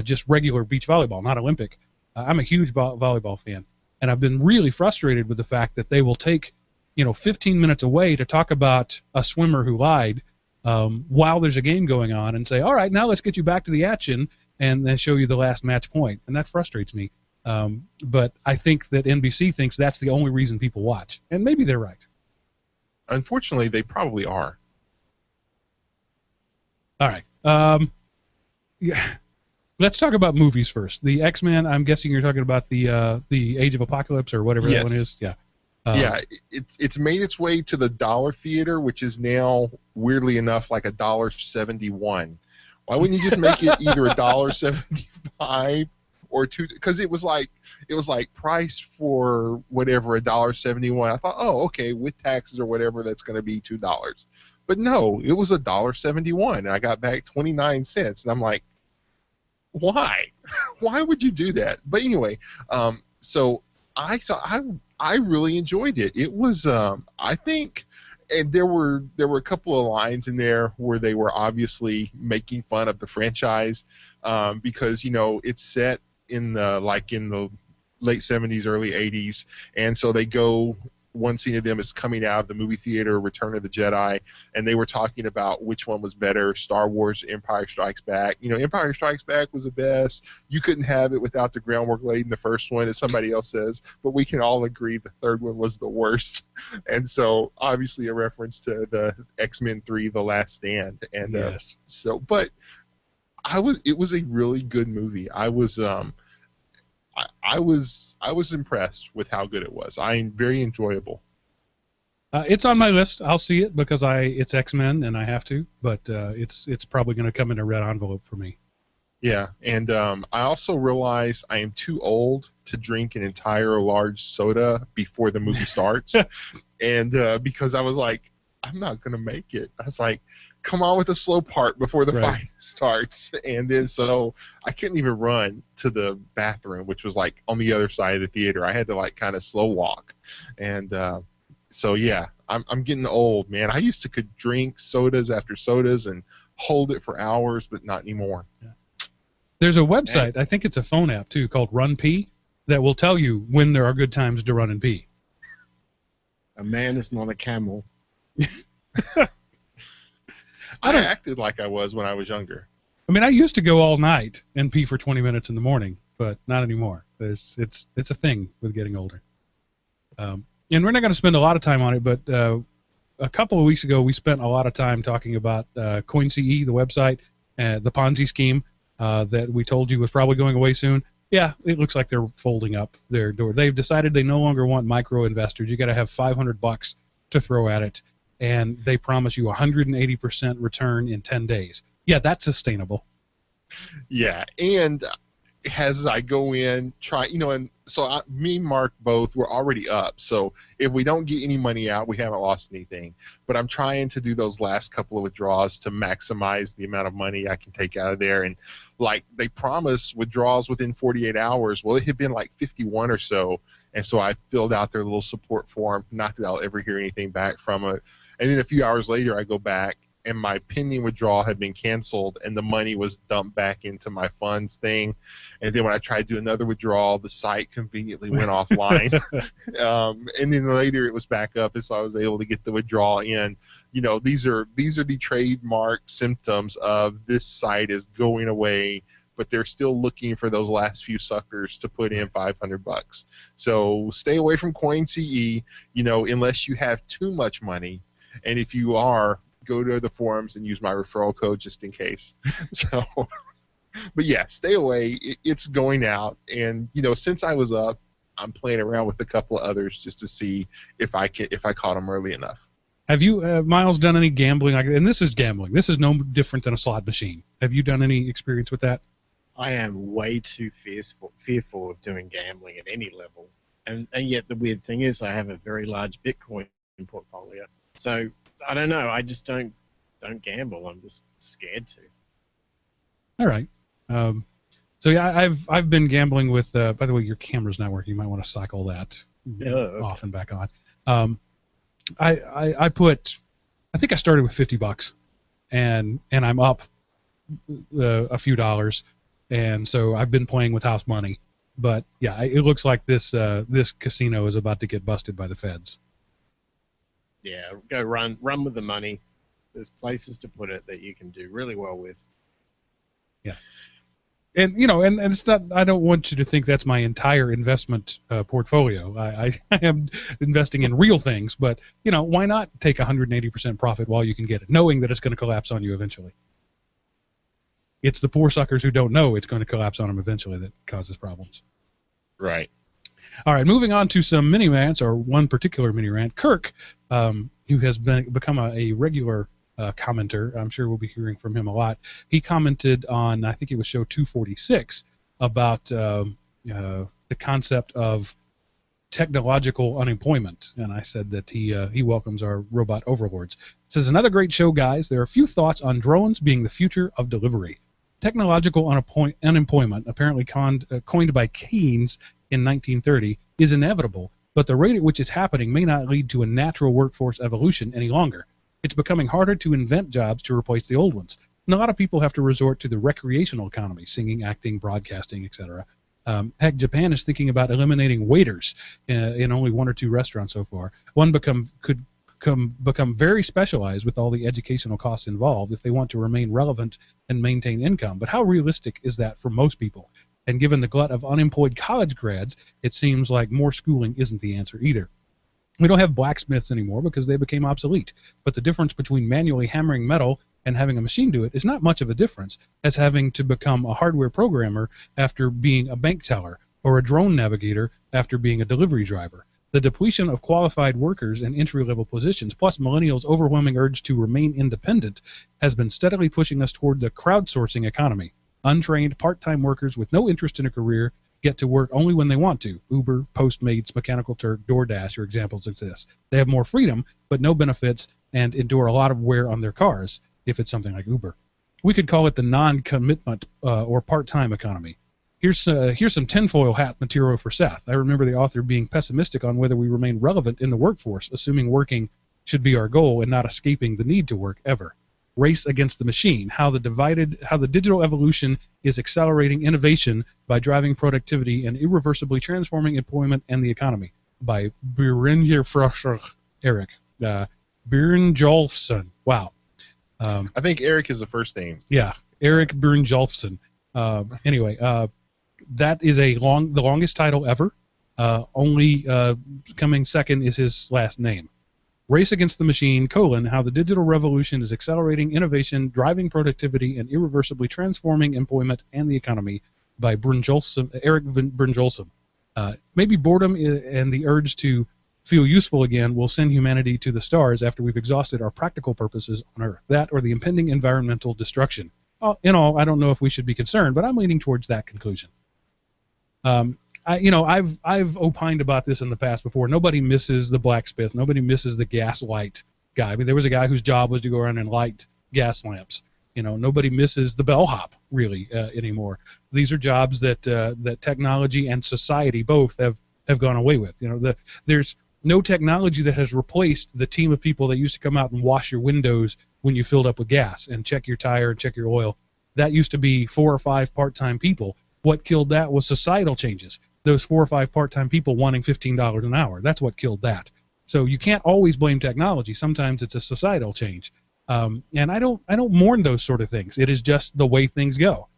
just regular beach volleyball, not Olympic. I'm a huge volleyball fan. And I've been really frustrated with the fact that they will take 15 minutes away to talk about a swimmer who lied while there's a game going on and say, all right, now let's get you back to the action, and then show you the last match point. And that frustrates me. But I think that NBC thinks that's the only reason people watch. And maybe they're right. Unfortunately, they probably are. All right. Yeah. Let's talk about movies first. The X-Men, I'm guessing you're talking about the Age of Apocalypse or whatever that one is. Yeah. Yeah, it's made its way to the dollar theater, which is now, weirdly enough, like $1.71. Why wouldn't you just make it either $1.75 or $2? Because it was like price for whatever $1.71. I thought, oh, okay, with taxes or whatever, that's going to be $2. But no, it was $1.71. I got back 29 cents, and I'm like, why? Why would you do that? But anyway, so I really enjoyed it. It was, I think, and there were a couple of lines in there where they were obviously making fun of the franchise, because it's set in the late 70s, early 80s, and so they go one scene of them is coming out of the movie theater, Return of the Jedi, and they were talking about which one was better, Star Wars, Empire Strikes Back. You know, Empire Strikes Back was the best. You couldn't have it without the groundwork laid in the first one, as somebody else says, but we can all agree the third one was the worst. And so, obviously, a reference to the X-Men 3, The Last Stand. And Yes. but it was a really good movie. I was impressed with how good it was. Very enjoyable. It's on my list. I'll see it because it's X-Men and I have to, but it's probably going to come in a red envelope for me. Yeah, and I also realize I am too old to drink an entire large soda before the movie starts, and because I was like, I'm not going to make it. I was like, come on with the slow part before the fight starts. And then so I couldn't even run to the bathroom, which was like on the other side of the theater. I had to like kind of slow walk. And so, yeah, I'm getting old, man. I used to could drink sodas after sodas and hold it for hours, but not anymore. Yeah. There's a website, I think it's a phone app too, called Run Pee, that will tell you when there are good times to run and pee. A man is not a camel. I acted like I was when I was younger. I mean, I used to go all night and pee for 20 minutes in the morning, but not anymore. It's a thing with getting older. And we're not going to spend a lot of time on it, but a couple of weeks ago we spent a lot of time talking about CoinCE, the website, the Ponzi scheme that we told you was probably going away soon. Yeah, it looks like they're folding up their door. They've decided they no longer want micro investors. You got to have $500 to throw at it, and they promise you 180% return in 10 days. Yeah, that's sustainable. Yeah, and as I go in, and so me and Mark both were already up. So if we don't get any money out, we haven't lost anything. But I'm trying to do those last couple of withdrawals to maximize the amount of money I can take out of there. And like they promise withdrawals within 48 hours. Well, it had been like 51 or so. And so I filled out their little support form. Not that I'll ever hear anything back from it. And then a few hours later, I go back, and my pending withdrawal had been canceled, and the money was dumped back into my funds thing. And then when I tried to do another withdrawal, the site conveniently went offline. And then later it was back up, and so I was able to get the withdrawal in. You know, these are the trademark symptoms of this site is going away, but they're still looking for those last few suckers to put in $500. So stay away from CoinCE, unless you have too much money. And if you are, go to the forums and use my referral code just in case. So, but yeah, stay away. It's going out, and since I was up, I'm playing around with a couple of others just to see if I caught them early enough. Have you, Miles, done any gambling? And this is gambling. This is no different than a slot machine. Have you done any experience with that? I am way too fearful of doing gambling at any level, and yet the weird thing is I have a very large Bitcoin portfolio. So I don't know. I just don't gamble. I'm just scared to. All right. So yeah, I've been gambling with. By the way, your camera's not working. You might want to cycle that off and back on. I think I started with $50, and I'm up a few dollars, and so I've been playing with house money. But yeah, it looks like this casino is about to get busted by the feds. Yeah, go run with the money. There's places to put it that you can do really well with. Yeah, and and it's not. I don't want you to think that's my entire investment portfolio. I am investing in real things, but why not take 180% profit while you can get it, knowing that it's going to collapse on you eventually. It's the poor suckers who don't know it's going to collapse on them eventually that causes problems. Right. All right, moving on to some mini rants, or one particular mini rant. Kirk, who has become a regular commenter, I'm sure we'll be hearing from him a lot. He commented on, I think it was show 246, about the concept of technological unemployment, and I said that he welcomes our robot overlords. It says, another great show, guys. There are a few thoughts on drones being the future of delivery. Technological unemployment, apparently coined by Keynes in 1930, is inevitable, but the rate at which it's happening may not lead to a natural workforce evolution any longer. It's becoming harder to invent jobs to replace the old ones, and a lot of people have to resort to the recreational economy, singing, acting, broadcasting, etc. Heck, Japan is thinking about eliminating waiters in only 1 or 2 restaurants so far. One could become very specialized with all the educational costs involved if they want to remain relevant and maintain income. But how realistic is that for most people? And given the glut of unemployed college grads, it seems like more schooling isn't the answer either. We don't have blacksmiths anymore because they became obsolete. But the difference between manually hammering metal and having a machine do it is not much of a difference as having to become a hardware programmer after being a bank teller or a drone navigator after being a delivery driver. The depletion of qualified workers in entry-level positions, plus millennials' overwhelming urge to remain independent, has been steadily pushing us toward the crowdsourcing economy. Untrained part-time workers with no interest in a career get to work only when they want to. Uber, Postmates, Mechanical Turk, DoorDash are examples of this. They have more freedom, but no benefits, and endure a lot of wear on their cars, if it's something like Uber. We could call it the non-commitment or part-time economy. Here's some tinfoil hat material for Seth. I remember the author being pessimistic on whether we remain relevant in the workforce, assuming working should be our goal and not escaping the need to work ever. Race against the machine, how the digital evolution is accelerating innovation by driving productivity and irreversibly transforming employment and the economy, by Eric Bjørnjolfsson. Wow. I think Eric is the first name. Yeah, Eric Bjørnjolfsson. Anyway, that is the longest title ever. Only coming second is his last name. Race Against the Machine, how the digital revolution is accelerating innovation, driving productivity, and irreversibly transforming employment and the economy, by Eric Bjørnjolfsson. Maybe boredom and the urge to feel useful again will send humanity to the stars after we've exhausted our practical purposes on Earth. That or the impending environmental destruction. In all, I don't know if we should be concerned, but I'm leaning towards that conclusion. I've opined about this in the past before. Nobody misses the blacksmith. Nobody misses the gas light guy. I mean, there was a guy whose job was to go around and light gas lamps. Nobody misses the bellhop really anymore. These are jobs that technology and society both have gone away with. There's no technology that has replaced the team of people that used to come out and wash your windows when you filled up with gas and check your tire and check your oil. That used to be 4 or 5 part-time people. What killed that was societal changes. Those 4 or 5 part-time people wanting $15 an hour. That's what killed that. So you can't always blame technology. Sometimes it's a societal change. And I don't mourn those sort of things. It is just the way things go.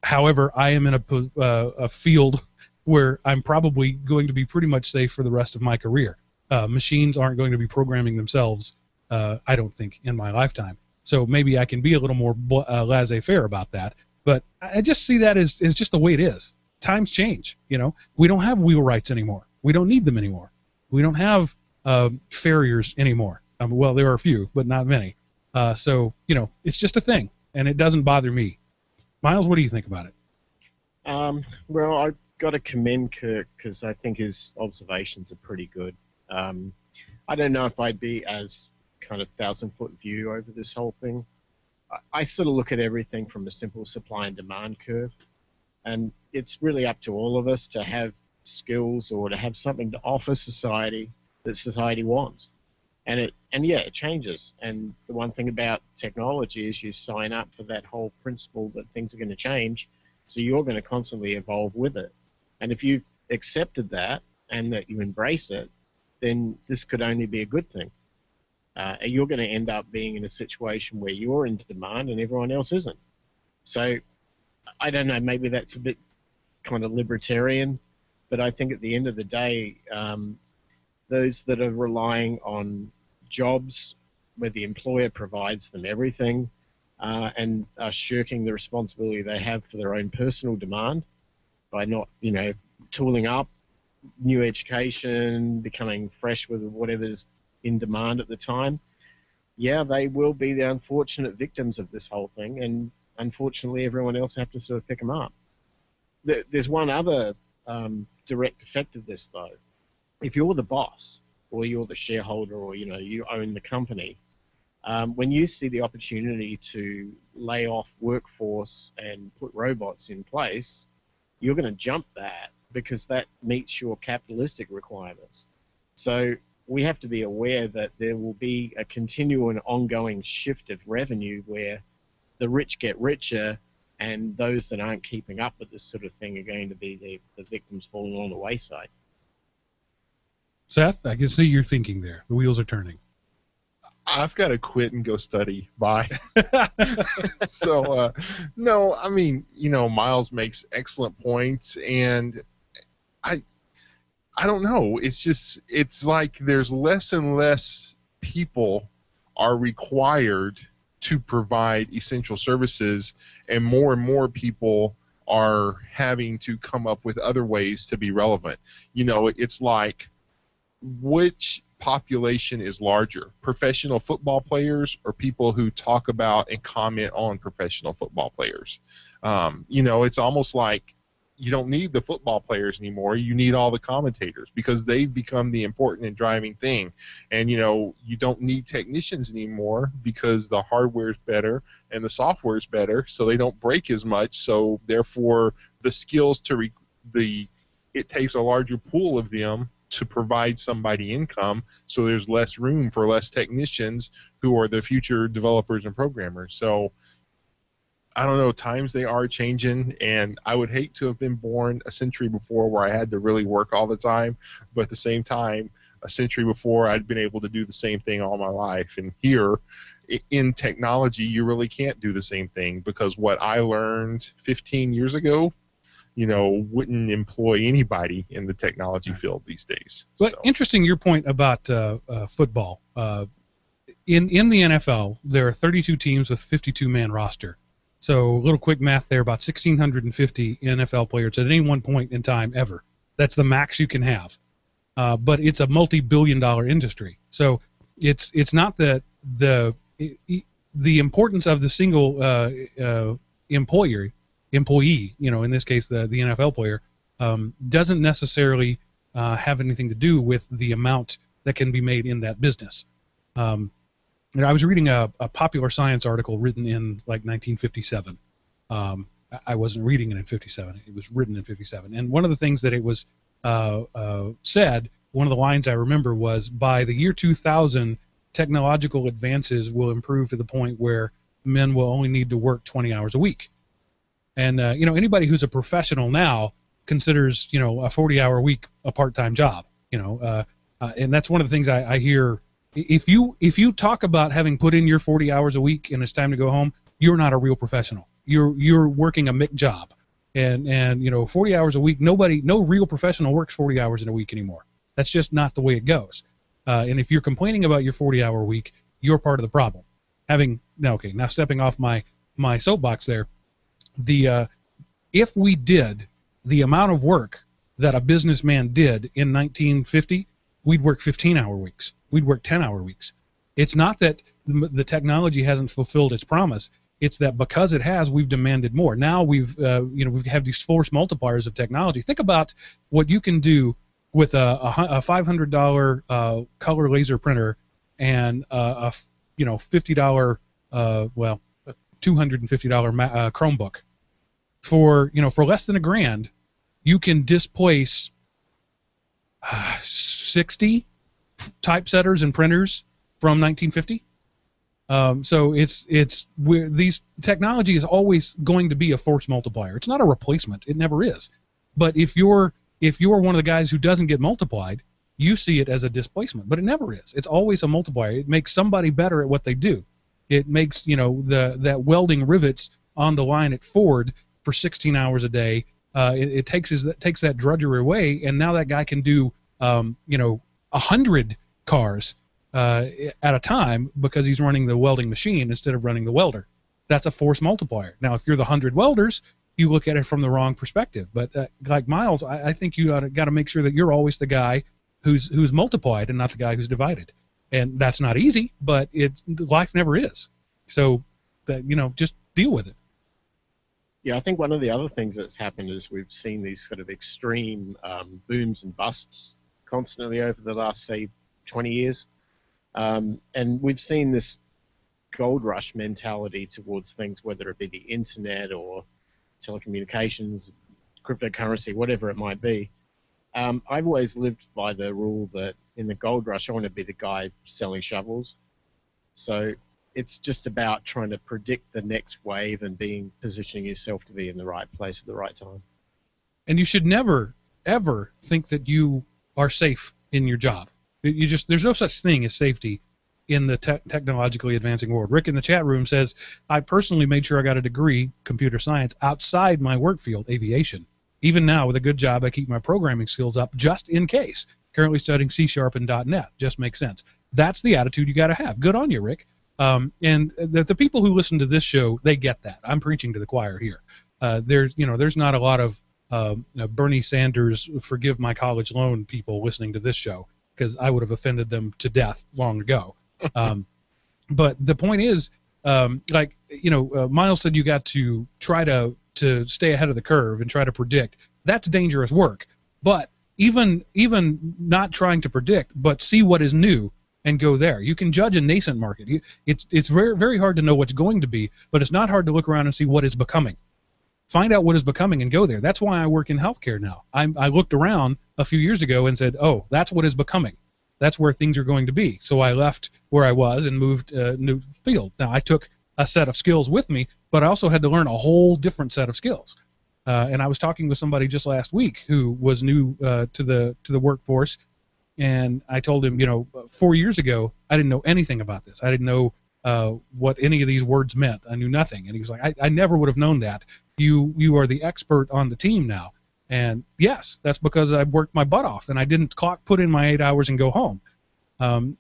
However, I am in a field where I'm probably going to be pretty much safe for the rest of my career. Machines aren't going to be programming themselves, I don't think, in my lifetime. So maybe I can be a little more laissez-faire about that. But I just see that as just the way it is. Times change. We don't have wheelwrights anymore. We don't need them anymore. We don't have farriers anymore. Well, there are a few, but not many. So it's just a thing, and it doesn't bother me. Miles, what do you think about it? Well, I've got to commend Kirk because I think his observations are pretty good. I don't know if I'd be as kind of 1,000-foot view over this whole thing. I sort of look at everything from a simple supply and demand curve, and it's really up to all of us to have skills or to have something to offer society that society wants. And it changes. And the one thing about technology is you sign up for that whole principle that things are going to change, so you're going to constantly evolve with it. And if you've accepted that and that you embrace it, then this could only be a good thing. You're going to end up being in a situation where you're in demand and everyone else isn't. So I don't know, maybe that's a bit kind of libertarian, but I think at the end of the day, those that are relying on jobs where the employer provides them everything and are shirking the responsibility they have for their own personal demand by not, tooling up, new education, becoming fresh with whatever's in demand at the time, they will be the unfortunate victims of this whole thing, and unfortunately everyone else have to sort of pick them up. There's one other direct effect of this, though. If you're the boss, or you're the shareholder, or you own the company, when you see the opportunity to lay off workforce and put robots in place, you're going to jump that because that meets your capitalistic requirements. So we have to be aware that there will be a continual and ongoing shift of revenue where the rich get richer and those that aren't keeping up with this sort of thing are going to be the victims falling along the wayside. Seth, I can see you're thinking there. The wheels are turning. I've got to quit and go study. Bye. So, no, I mean, Miles makes excellent points, and I don't know. It's like there's less and less people are required to provide essential services, and more people are having to come up with other ways to be relevant. It's like, which population is larger, professional football players or people who talk about and comment on professional football players? It's almost like you don't need the football players anymore. You need all the commentators, because they've become the important and driving thing. And, you don't need technicians anymore, because the hardware's better and the software's better, so they don't break as much. So therefore, the skills it takes a larger pool of them to provide somebody income, so there's less room for less technicians who are the future developers and programmers. So I don't know, times they are changing, and I would hate to have been born a century before where I had to really work all the time, but at the same time, a century before I'd been able to do the same thing all my life. And here in technology, you really can't do the same thing, because what I learned 15 years ago wouldn't employ anybody in the technology field these days. But interesting your point about football. In the NFL, there are 32 teams with 52-man roster. So a little quick math there, about 1,650 NFL players at any one point in time ever. That's the max you can have. But it's a multi-billion-dollar industry. So it's not that the importance of the single employee, in this case the NFL player, doesn't necessarily have anything to do with the amount that can be made in that business. I was reading a Popular Science article written in like 1957. I wasn't reading it in 57. It was written in 57. And one of the things that it was said, one of the lines I remember was, by the year 2000, technological advances will improve to the point where men will only need to work 20 hours a week. And, anybody who's a professional now considers, a 40-hour week a part-time job, and that's one of the things I hear. If you talk about having put in your 40 hours a week and it's time to go home, you're not a real professional. You're working a MIC job. And 40 hours a week, no real professional works 40 hours in a week anymore. That's just not the way it goes. And if you're complaining about your 40-hour week, you're part of the problem. Now stepping off my soapbox there, if we did the amount of work that a businessman did in 1950, we'd work 15-hour weeks. We'd work 10-hour weeks. It's not that the technology hasn't fulfilled its promise. It's that because it has, we've demanded more. Now we have these force multipliers of technology. Think about what you can do with a $500 color laser printer and a $50 $250 Chromebook. For less than $1,000, you can displace 60 typesetters and printers from 1950. So these technology is always going to be a force multiplier. It's not a replacement. It never is. But if you're one of the guys who doesn't get multiplied, you see it as a displacement. But it never is. It's always a multiplier. It makes somebody better at what they do. It makes that welding rivets on the line at Ford for 16 hours a day. It takes that drudgery away, and now that guy can do 100 cars at a time because he's running the welding machine instead of running the welder. That's a force multiplier. Now, if you're the 100 welders, you look at it from the wrong perspective. But like Miles, I think you got to make sure that you're always the guy who's multiplied and not the guy who's divided. And that's not easy, but life never is. So that just deal with it. Yeah, I think one of the other things that's happened is we've seen these sort of extreme booms and busts constantly over the last, say, 20 years. And we've seen this gold rush mentality towards things, whether it be the internet or telecommunications, cryptocurrency, whatever it might be. I've always lived by the rule that in the gold rush, I want to be the guy selling shovels. So it's just about trying to predict the next wave and positioning yourself to be in the right place at the right time. And you should never, ever think that you are safe in your job. There's no such thing as safety in the technologically advancing world. Rick in the chat room says, I personally made sure I got a degree, computer science, outside my work field, aviation. Even now, with a good job, I keep my programming skills up just in case. Currently studying C# and .NET. Just makes sense. That's the attitude you got to have. Good on you, Rick. And the people who listen to this show, they get that. I'm preaching to the choir here. There's not a lot of Bernie Sanders, forgive my college loan people listening to this show, because I would have offended them to death long ago. But the point is, Miles said you got to try to stay ahead of the curve and try to predict. That's dangerous work. But even not trying to predict, but see what is new and go there. You can judge a nascent market. It's very, very hard to know what's going to be, but it's not hard to look around and see what is becoming. Find out what is becoming and go there. That's why I work in healthcare now. I looked around a few years ago and said, oh, that's what is becoming. That's where things are going to be. So I left where I was and moved a new field. Now, I took a set of skills with me, but I also had to learn a whole different set of skills. And I was talking with somebody just last week who was new to the workforce, and I told him, 4 years ago, I didn't know anything about this. I didn't know what any of these words meant. I knew nothing. And he was like, I never would have known that. You are the expert on the team now. And yes, that's because I worked my butt off and I didn't put in my 8 hours and go home.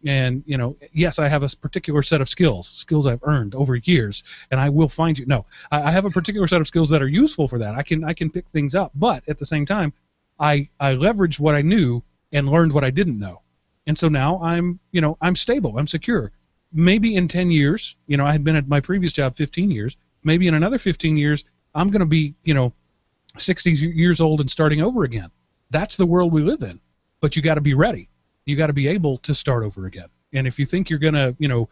Yes, I have a particular set of skills I've earned over years, and I will find you. No, I have a particular set of skills that are useful for that. I can pick things up, but at the same time, I leveraged what I knew and learned what I didn't know. And so now I'm stable, I'm secure. Maybe in 10 years, I had been at my previous job 15 years, maybe in another 15 years, I'm going to be, 60 years old and starting over again. That's the world we live in. But you got to be ready. You got to be able to start over again. And if you think you're going to,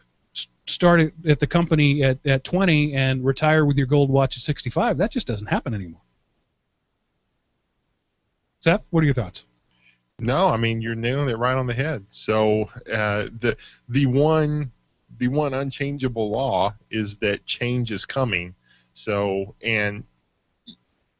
start at the company at 20 and retire with your gold watch at 65, that just doesn't happen anymore. Seth, what are your thoughts? No, I mean, you're nailing it right on the head. So the one unchangeable law is that change is coming. So, and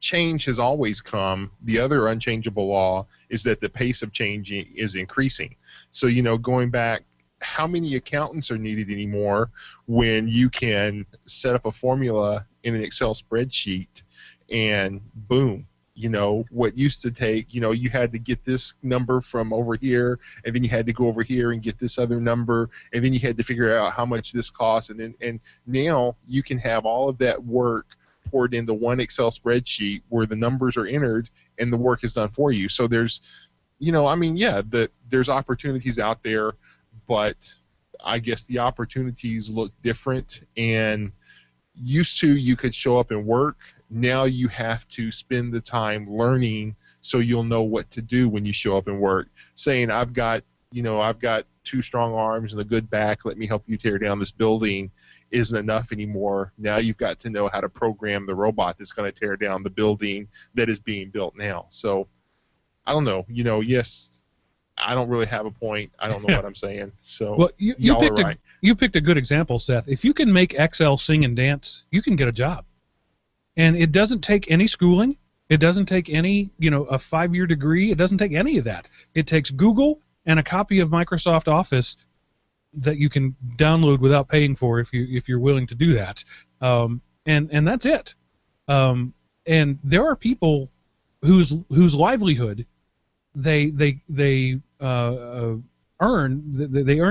change has always come. The other unchangeable law is that the pace of change is increasing. So, going back, how many accountants are needed anymore when you can set up a formula in an Excel spreadsheet and boom, what used to take, you had to get this number from over here, and then you had to go over here and get this other number, and then you had to figure out how much this costs, and now you can have all of that work poured into one Excel spreadsheet where the numbers are entered and the work is done for you. So there's, there's opportunities out there, but I guess the opportunities look different. And used to, you could show up and work. Now you have to spend the time learning so you'll know what to do when you show up and work. Saying, I've got 2 strong arms and a good back, let me help you tear down this building, isn't enough anymore. Now you've got to know how to program the robot that's going to tear down the building that is being built now. So I don't know. Yes, I don't really have a point. I don't know what I'm saying. So well, you picked a good example, Seth. If you can make Excel sing and dance, you can get a job. And it doesn't take any schooling. It doesn't take any, a 5-year degree. It doesn't take any of that. It takes Google and a copy of Microsoft Office that you can download without paying for if you're willing to do that. And that's it. And there are people whose livelihood they earn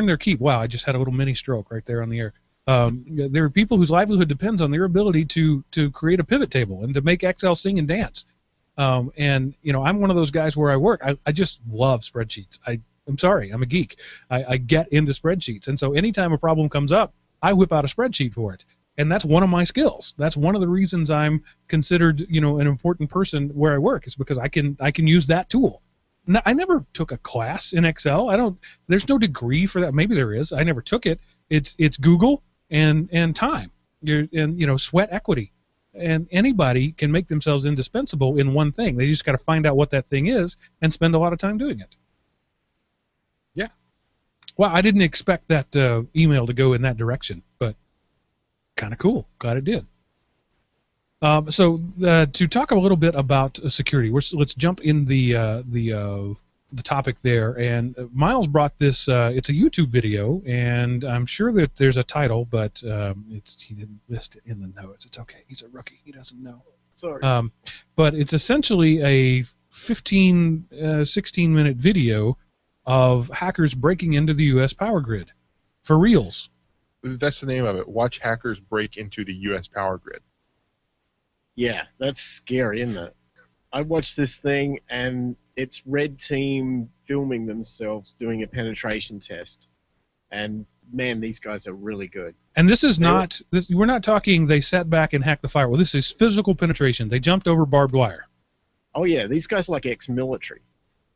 their keep. Wow, I just had a little mini stroke right there on the air. There are people whose livelihood depends on their ability to create a pivot table and to make Excel sing and dance. And I'm one of those guys where I work. I just love spreadsheets. I'm sorry, I'm a geek. I get into spreadsheets, and so anytime a problem comes up, I whip out a spreadsheet for it. And that's one of my skills. That's one of the reasons I'm considered, an important person where I work, is because I can use that tool. Now, I never took a class in Excel. There's no degree for that. Maybe there is. I never took it. It's Google and time, and sweat equity. And anybody can make themselves indispensable in one thing. They just got to find out what that thing is and spend a lot of time doing it. Yeah. Well, I didn't expect that email to go in that direction, but kind of cool. Glad it did. So to talk a little bit about security, let's jump in the topic there. And Miles brought this. It's a YouTube video, and I'm sure that there's a title, but he didn't list it in the notes. It's okay. He's a rookie. He doesn't know. Sorry. But it's essentially a 16-minute video of hackers breaking into the U.S. power grid for reals. That's the name of it. Watch hackers break into the U.S. power grid. Yeah, that's scary, isn't it? I watched this thing, and it's Red Team filming themselves doing a penetration test. And, man, these guys are really good. And this is not, we're not talking they sat back and hacked the firewall. This is physical penetration. They jumped over barbed wire. Oh, yeah, these guys are like ex-military.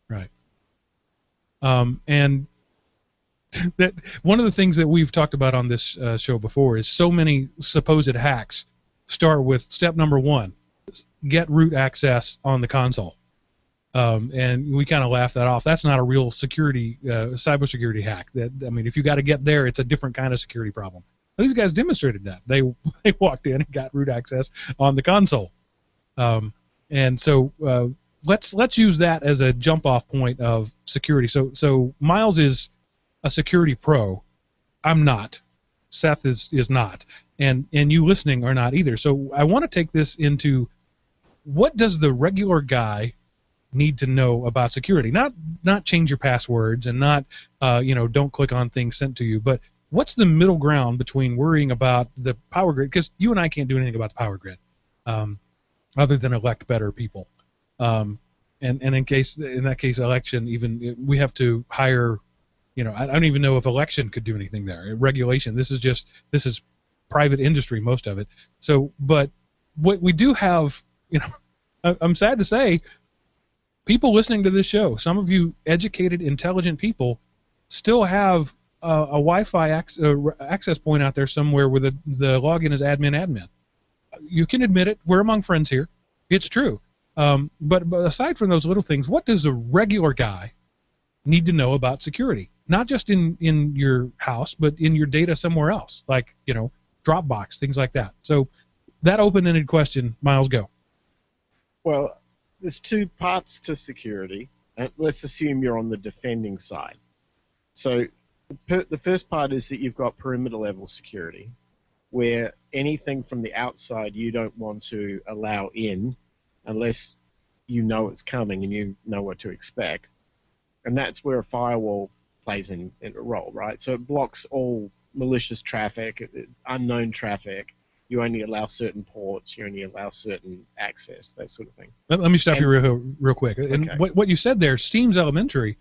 Right. And that one of the things that we've talked about on this show before is so many supposed hacks start with step number 1, get root access on the console. And we kind of laugh that off. That's not a real security, cybersecurity hack. I mean, if you got to get there, it's a different kind of security problem. Well, these guys demonstrated that. They walked in and got root access on the console. And so let's use that as a jump-off point of security. So Miles is a security pro. I'm not. Seth is not. And you listening are not either. So I want to take this into what does the regular guy need to know about security? Not change your passwords and not don't click on things sent to you, but what's the middle ground between worrying about the power grid? Because you and I can't do anything about the power grid, other than elect better people. And in that case, election, even we have to hire. I don't even know if election could do anything there. Regulation. This is private industry, most of it. So, but what we do have, I'm sad to say, people listening to this show, some of you educated, intelligent people, still have a Wi-Fi access point out there somewhere where the login is admin. You can admit it. We're among friends here. It's true. But aside from those little things, what does a regular guy need to know about security? Not just in your house, but in your data somewhere else, like Dropbox, things like that. So that open-ended question, Miles, go. Well, there's 2 parts to security. Let's assume you're on the defending side. So the first part is that you've got perimeter level security, where anything from the outside you don't want to allow in unless you know it's coming and you know what to expect. And that's where a firewall plays in a role, right? So it blocks all malicious traffic, unknown traffic. You only allow certain ports. You only allow certain access, that sort of thing. Let me stop you real quick. And okay. what you said there seems elementary,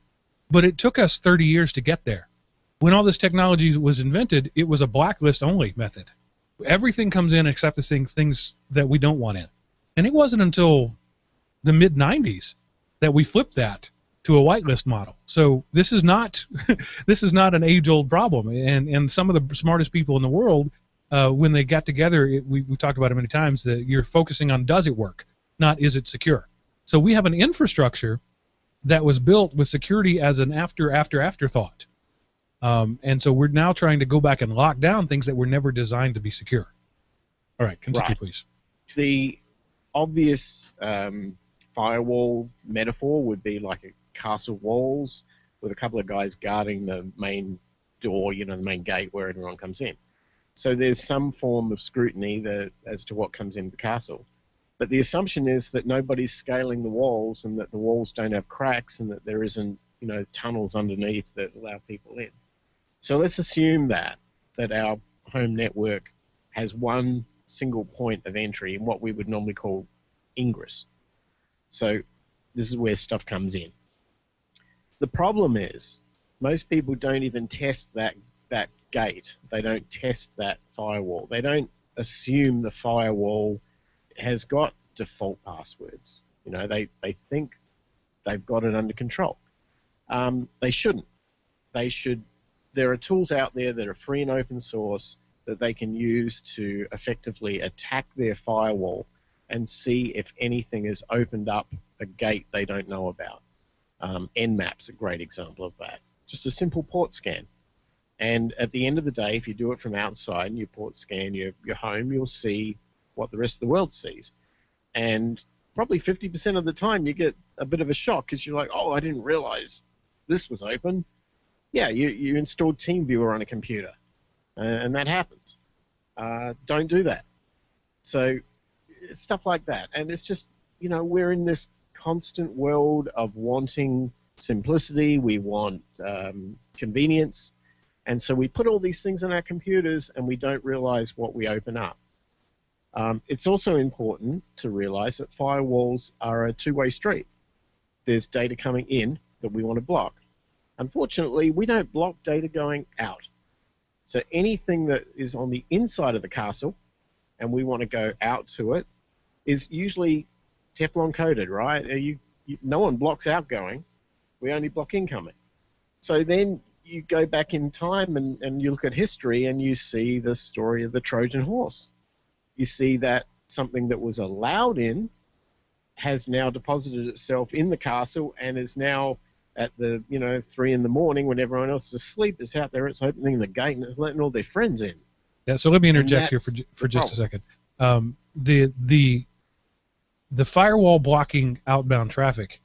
but it took us 30 years to get there. When all this technology was invented, it was a blacklist-only method. Everything comes in except the things that we don't want in. And it wasn't until the mid-'90s that we flipped that to a whitelist model. So this is not an age-old problem. And some of the smartest people in the world, when they got together, we talked about it many times, that you're focusing on does it work, not is it secure. So we have an infrastructure that was built with security as an afterthought. And so we're now trying to go back and lock down things that were never designed to be secure. All right, continue, please. The obvious firewall metaphor would be like a castle walls with a couple of guys guarding the main door, the main gate where everyone comes in. So there's some form of scrutiny as to what comes into the castle. But the assumption is that nobody's scaling the walls and that the walls don't have cracks and that there isn't, tunnels underneath that allow people in. So let's assume that our home network has one single point of entry in what we would normally call ingress. So this is where stuff comes in. The problem is most people don't even test that gate. They don't test that firewall. They don't assume the firewall has got default passwords. They think they've got it under control. They shouldn't. There are tools out there that are free and open source that they can use to effectively attack their firewall and see if anything has opened up a gate they don't know about. Nmap's a great example of that. Just a simple port scan. And at the end of the day, if you do it from outside and you port scan your home, you'll see what the rest of the world sees. And probably 50% of the time you get a bit of a shock because you're like, oh, I didn't realize this was open. Yeah, you installed TeamViewer on a computer, and that happens. Don't do that. So stuff like that. And it's just, we're in this constant world of wanting simplicity. We want convenience. And so we put all these things on our computers and we don't realize what we open up. It's also important to realize that firewalls are a two-way street. There's data coming in that we want to block. Unfortunately, we don't block data going out. So anything that is on the inside of the castle and we want to go out to it is usually Teflon coated, right? No one blocks outgoing. We only block incoming. So then you go back in time and you look at history and you see the story of the Trojan horse. You see that something that was allowed in has now deposited itself in the castle and is now at the 3 in the morning when everyone else is asleep. It's out there. It's opening the gate and it's letting all their friends in. Yeah. So let me interject here for just a second. The firewall blocking outbound traffic.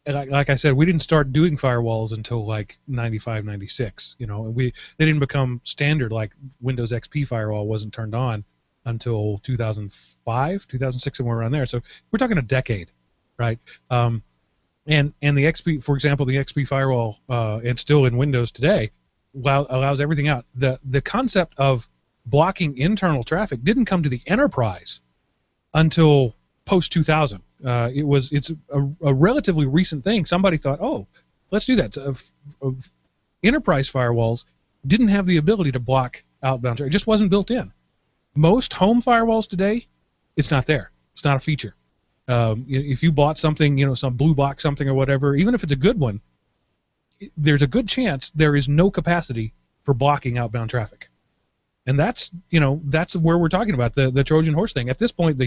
Like I said, we didn't start doing firewalls until like 95, 96. They didn't become standard. Like Windows XP firewall wasn't turned on until 2005, 2006, somewhere around there. So we're talking a decade, right? And the XP, for example, the XP firewall, and still in Windows today, allows everything out. The concept of blocking internal traffic didn't come to the enterprise until post 2000. It's a relatively recent thing. Somebody thought, oh, let's do that. Enterprise firewalls didn't have the ability to block outbound traffic. It just wasn't built in. Most home firewalls today, it's not there. It's not a feature. If you bought something, some blue box something or whatever, even if it's a good one, there's a good chance there is no capacity for blocking outbound traffic. And that's where we're talking about the Trojan horse thing. At this point, the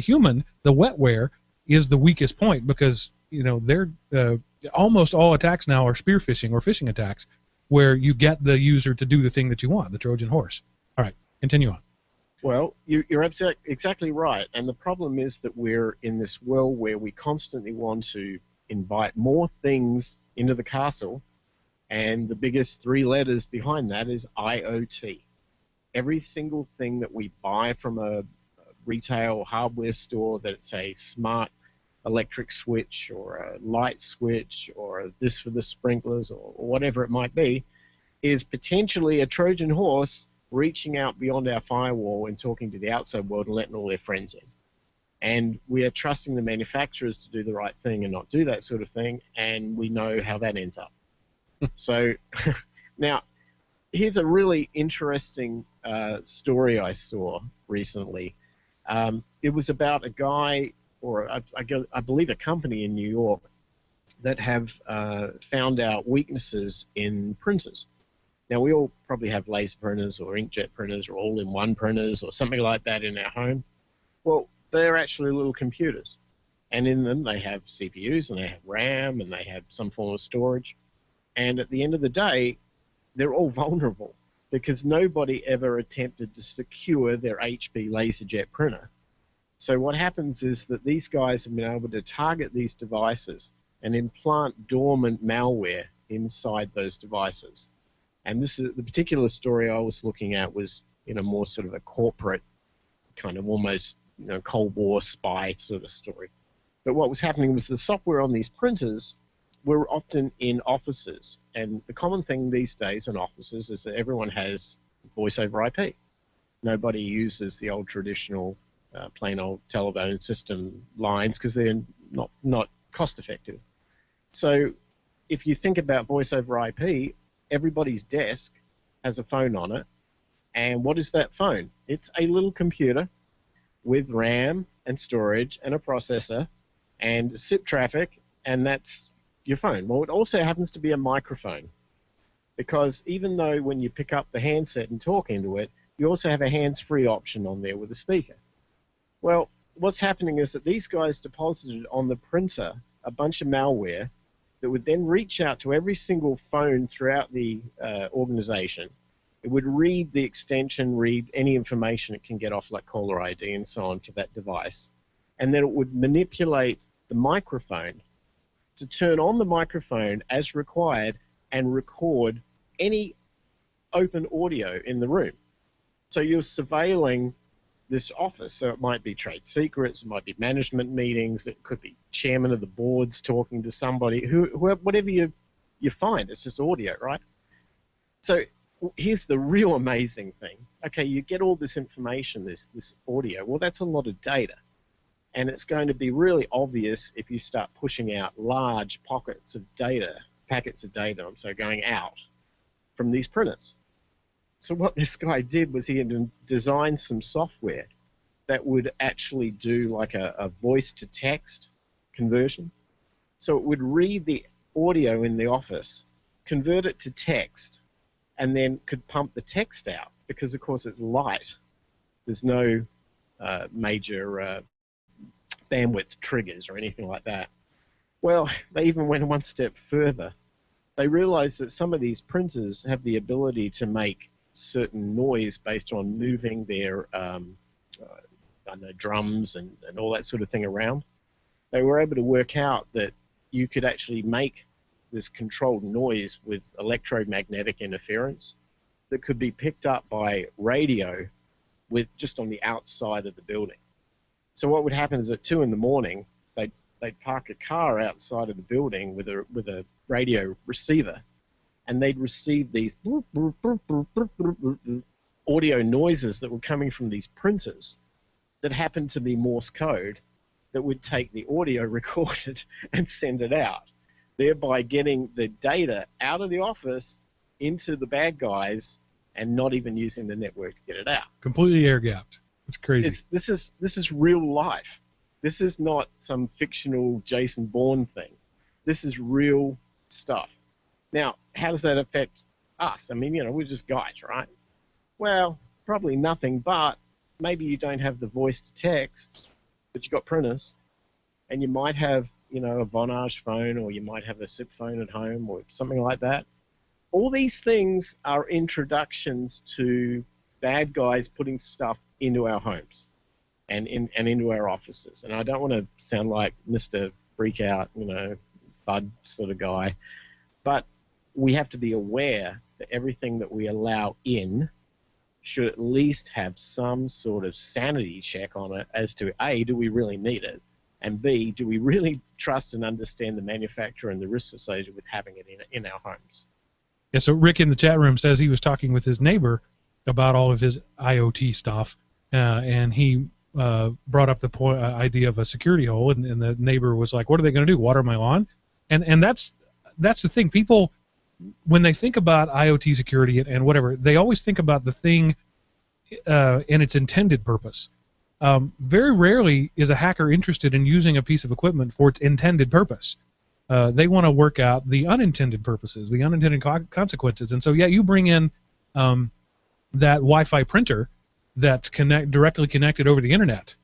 wetware is the weakest point because they're almost all attacks now are spear phishing or phishing attacks, where you get the user to do the thing that you want, the Trojan horse. All right, continue on. Well, you're exactly right. And the problem is that we're in this world where we constantly want to invite more things into the castle, and the biggest 3 letters behind that is IoT. Every single thing that we buy from a retail hardware store, that it's a smart electric switch or a light switch or this for the sprinklers or whatever it might be, is potentially a Trojan horse reaching out beyond our firewall and talking to the outside world and letting all their friends in. And we are trusting the manufacturers to do the right thing and not do that sort of thing, and we know how that ends up. So now, here's a really interesting story I saw recently. It was about a guy, or I believe a company in New York, that have found out weaknesses in printers. Now, we all probably have laser printers or inkjet printers or all-in-one printers or something like that in our home. Well, they're actually little computers. And in them, they have CPUs and they have RAM and they have some form of storage. And at the end of the day, they're all vulnerable because nobody ever attempted to secure their HP LaserJet printer. So what happens is that these guys have been able to target these devices and implant dormant malware inside those devices. And this is the particular story I was looking at was more sort of a corporate kind of almost Cold War spy sort of story. But what was happening was the software on these printers were often in offices. And the common thing these days in offices is that everyone has voice over IP. Nobody uses the old traditional plain old telephone system lines because they're not cost effective. So if you think about voice over IP, everybody's desk has a phone on it. And what is that phone? It's a little computer with RAM and storage and a processor and SIP traffic, and that's your phone. Well, it also happens to be a microphone, because even though when you pick up the handset and talk into it, you also have a hands-free option on there with a speaker. Well, what's happening is that these guys deposited on the printer a bunch of malware that would then reach out to every single phone throughout the organization. It would read the extension, read any information it can get off, like caller ID and so on, to that device. And then it would manipulate the microphone to turn on the microphone as required and record any open audio in the room. So you're surveilling this office. So it might be trade secrets, it might be management meetings, it could be chairman of the boards talking to somebody, whatever you find, it's just audio, right? So here's the real amazing thing. Okay, you get all this information, this audio. Well, that's a lot of data. And it's going to be really obvious if you start pushing out large packets of data, going out from these printers. So what this guy did was he had designed some software that would actually do like a voice-to-text conversion. So it would read the audio in the office, convert it to text, and then could pump the text out because, of course, it's light. There's no major bandwidth triggers or anything like that. Well, they even went one step further. They realized that some of these printers have the ability to make certain noise based on moving their drums and all that sort of thing around. They were able to work out that you could actually make this controlled noise with electromagnetic interference that could be picked up by radio with just on the outside of the building. So what would happen is at 2 in the morning, they'd park a car outside of the building with a radio receiver, and they'd receive these audio noises that were coming from these printers that happened to be Morse code that would take the audio recorded and send it out, thereby getting the data out of the office into the bad guys and not even using the network to get it out. Completely air-gapped. It's crazy. This is real life. This is not some fictional Jason Bourne thing. This is real stuff. Now, how does that affect us? I mean, we're just guys, right? Well, probably nothing, but maybe you don't have the voice to text, but you've got printers, and you might have, a Vonage phone, or you might have a SIP phone at home, or something like that. All these things are introductions to bad guys putting stuff into our homes and into our offices. And I don't want to sound like Mr. Freakout, FUD sort of guy, but we have to be aware that everything that we allow in should at least have some sort of sanity check on it as to A, do we really need it? And B, do we really trust and understand the manufacturer and the risks associated with having it in our homes? Yeah, so Rick in the chat room says he was talking with his neighbor about all of his IoT stuff, and he brought up the idea of a security hole, and the neighbor was like, what are they going to do, water my lawn? And that's the thing. People, when they think about IoT security and whatever, they always think about the thing and its intended purpose. Very rarely is a hacker interested in using a piece of equipment for its intended purpose. They want to work out the unintended purposes, the unintended consequences. And so, yeah, you bring in that Wi-Fi printer that's directly connected over the internet,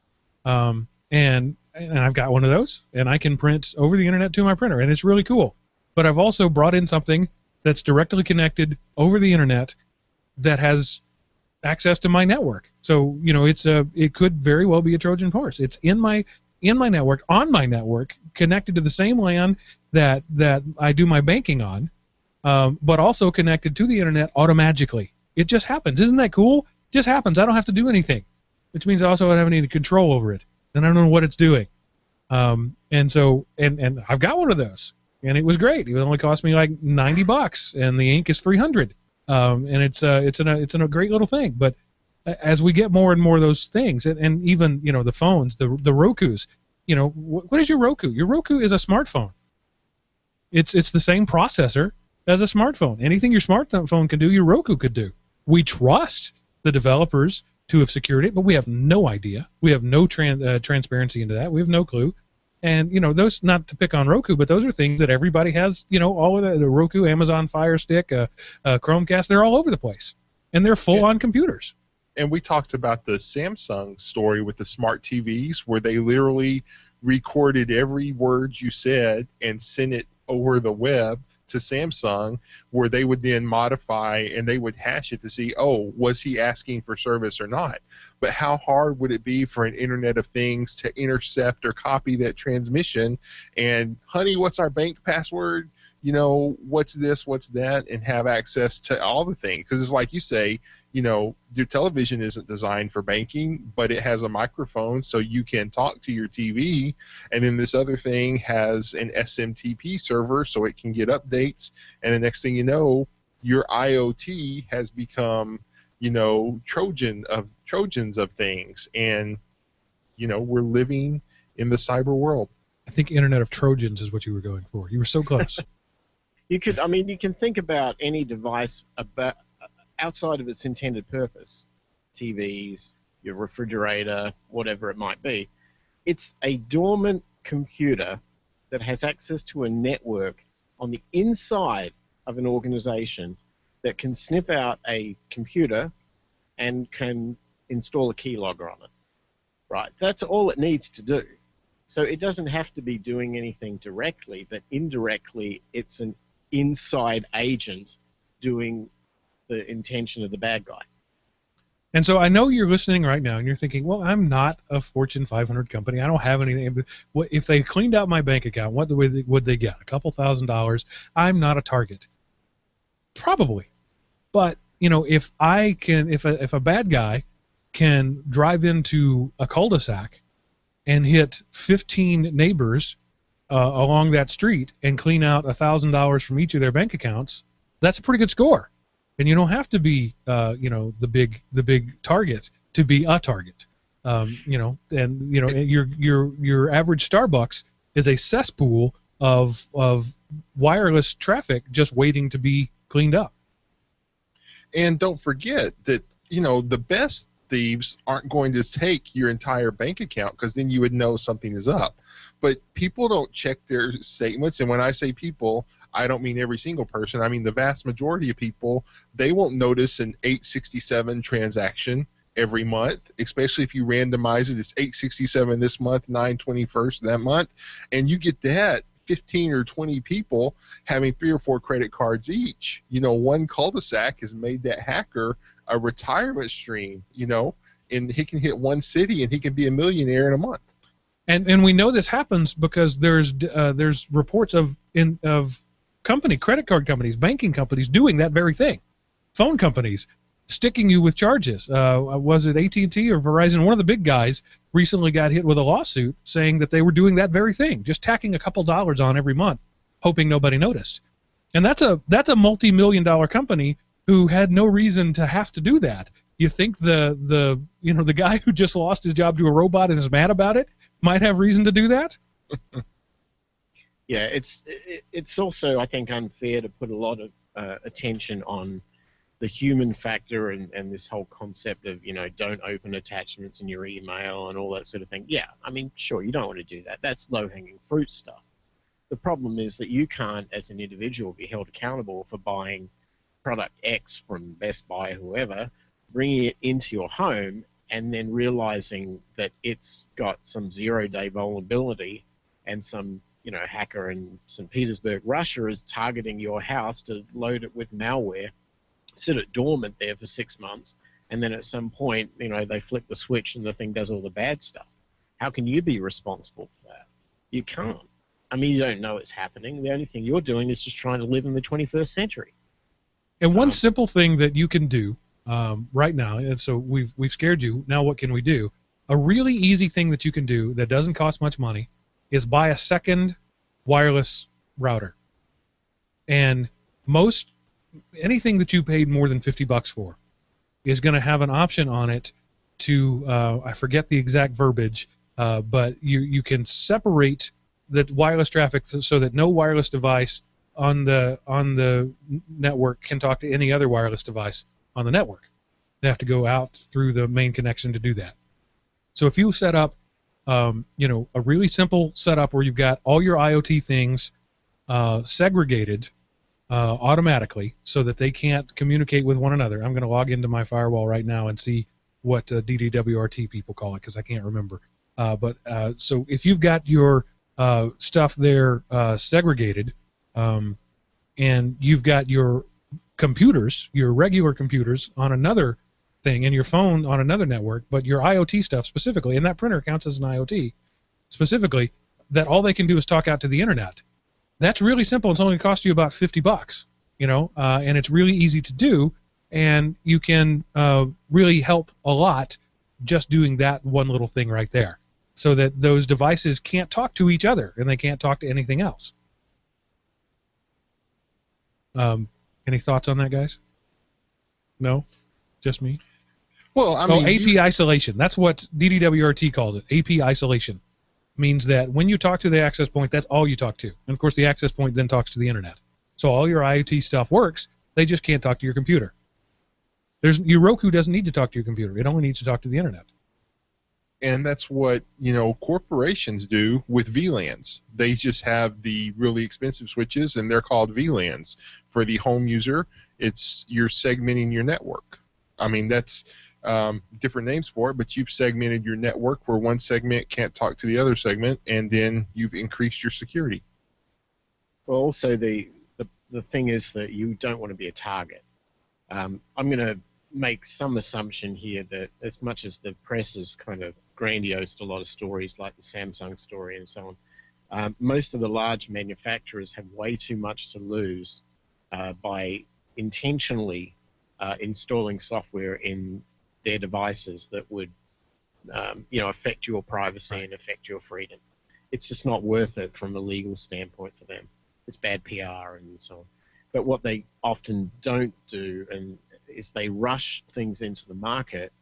and I've got one of those, and I can print over the internet to my printer, and it's really cool. But I've also brought in something that's directly connected over the internet that has access to my network. So it could very well be a Trojan horse. It's in my network, on my network, connected to the same LAN that I do my banking on, but also connected to the internet automagically. It just happens. Isn't that cool? It just happens. I don't have to do anything, which means I also don't have any control over it, and I don't know what it's doing. And I've got one of those, and it was great. It only cost me like $90, and the ink is $300. And it's a great little thing. But as we get more and more of those things, and even the phones, the Rokus, what is your Roku? Your Roku is a smartphone. It's the same processor as a smartphone. Anything your smartphone can do, your Roku could do. We trust the developers to have secured it, but we have no idea. We have no transparency into that. We have no clue. And those, not to pick on Roku, but those are things that everybody has. All of the Roku, Amazon Fire Stick, Chromecast, they're all over the place, and they're full-on computers. And we talked about the Samsung story with the smart TVs, where they literally recorded every word you said and sent it over the web to Samsung, where they would then modify and they would hash it to see, oh, was he asking for service or not? But how hard would it be for an Internet of Things to intercept or copy that transmission and, honey, what's our bank password? You know, what's this, what's that, and have access to all the things. Because it's like you say, you know, your television isn't designed for banking, but it has a microphone so you can talk to your TV. And then this other thing has an SMTP server so it can get updates. And the next thing you know, your IoT has become, you know, Trojans of things. And, you know, we're living in the cyber world. I think Internet of Trojans is what you were going for. You were so close. You can think about any device about outside of its intended purpose, TVs, your refrigerator, whatever it might be. It's a dormant computer that has access to a network on the inside of an organization that can sniff out a computer and can install a keylogger on it. Right? That's all it needs to do. So it doesn't have to be doing anything directly, but indirectly it's an inside agent doing the intention of the bad guy. And so I know you're listening right now and you're thinking, well, I'm not a Fortune 500 company. I don't have anything. What if they cleaned out my bank account, what would they get? A couple $1,000s. I'm not a target. Probably. But, you know, if a bad guy can drive into a cul-de-sac and hit 15 neighbors along that street and clean out $1,000 from each of their bank accounts, that's a pretty good score. And you don't have to be, you know, the big target to be a target. You know, and you know, your average Starbucks is a cesspool of wireless traffic just waiting to be cleaned up. And don't forget that, you know, the best thieves aren't going to take your entire bank account, because then you would know something is up. But people don't check their statements, and when I say people, I don't mean every single person. I mean the vast majority of people. They won't notice an 867 transaction every month, especially if you randomize it. It's 867 this month, 9/21 that month, and you get that 15 or 20 people having 3 or 4 credit cards each. You know, one cul-de-sac has made that hacker a retirement stream, you know, and he can hit one city and he can be a millionaire in a month. And we know this happens because there's reports of credit card companies, banking companies doing that very thing. Phone companies sticking you with charges. Was it AT&T or Verizon? One of the big guys recently got hit with a lawsuit saying that they were doing that very thing, just tacking a couple dollars on every month, hoping nobody noticed. And that's a multi-million-dollar company who had no reason to have to do that. You think the guy who just lost his job to a robot and is mad about it might have reason to do that? Yeah, it's also, I think, unfair to put a lot of attention on the human factor and this whole concept of, you know, don't open attachments in your email and all that sort of thing. Yeah, I mean, sure, you don't want to do that. That's low-hanging fruit stuff. The problem is that you can't, as an individual, be held accountable for buying product X from Best Buy or whoever, bringing it into your home, and then realizing that it's got some zero-day vulnerability and some, you know, hacker in St. Petersburg, Russia is targeting your house to load it with malware, sit it dormant there for 6 months, and then at some point, you know, they flick the switch and the thing does all the bad stuff. How can you be responsible for that? You can't. I mean, you don't know it's happening. The only thing you're doing is just trying to live in the 21st century. And one simple thing that you can do right now, and so we've scared you, now what can we do? A really easy thing that you can do that doesn't cost much money is buy a second wireless router. And anything that you paid more than $50 for is going to have an option on it to, I forget the exact verbiage, but you can separate the wireless traffic so that no wireless device on the network can talk to any other wireless device on the network. They have to go out through the main connection to do that. So if you set up, you know, a really simple setup where you've got all your IoT things segregated automatically so that they can't communicate with one another. I'm going to log into my firewall right now and see what DDWRT people call it, because I can't remember. So if you've got your stuff there segregated, and you've got your computers, your regular computers, on another thing, and your phone on another network, but your IoT stuff specifically, and that printer counts as an IoT specifically, that all they can do is talk out to the internet. That's really simple. It's only going to cost you about $50, and it's really easy to do, and you can really help a lot just doing that one little thing right there, so that those devices can't talk to each other and they can't talk to anything else. Any thoughts on that, guys? No? Just me? Well, I mean, AP isolation. That's what DDWRT calls it. AP isolation means that when you talk to the access point, that's all you talk to. And, of course, the access point then talks to the internet. So all your IoT stuff works. They just can't talk to your computer. Your Roku doesn't need to talk to your computer. It only needs to talk to the internet. And that's what, corporations do with VLANs. They just have the really expensive switches, and they're called VLANs. For the home user, you're segmenting your network. I mean, that's different names for it, but you've segmented your network where one segment can't talk to the other segment, and then you've increased your security. Well, also the thing is that you don't want to be a target. I'm going to make some assumption here that as much as the press has kind of grandiosed a lot of stories like the Samsung story and so on, most of the large manufacturers have way too much to lose by intentionally installing software in their devices that would affect your privacy and affect your freedom. It's just not worth it from a legal standpoint for them. It's bad PR and so on. But what they often don't do is they rush things into the market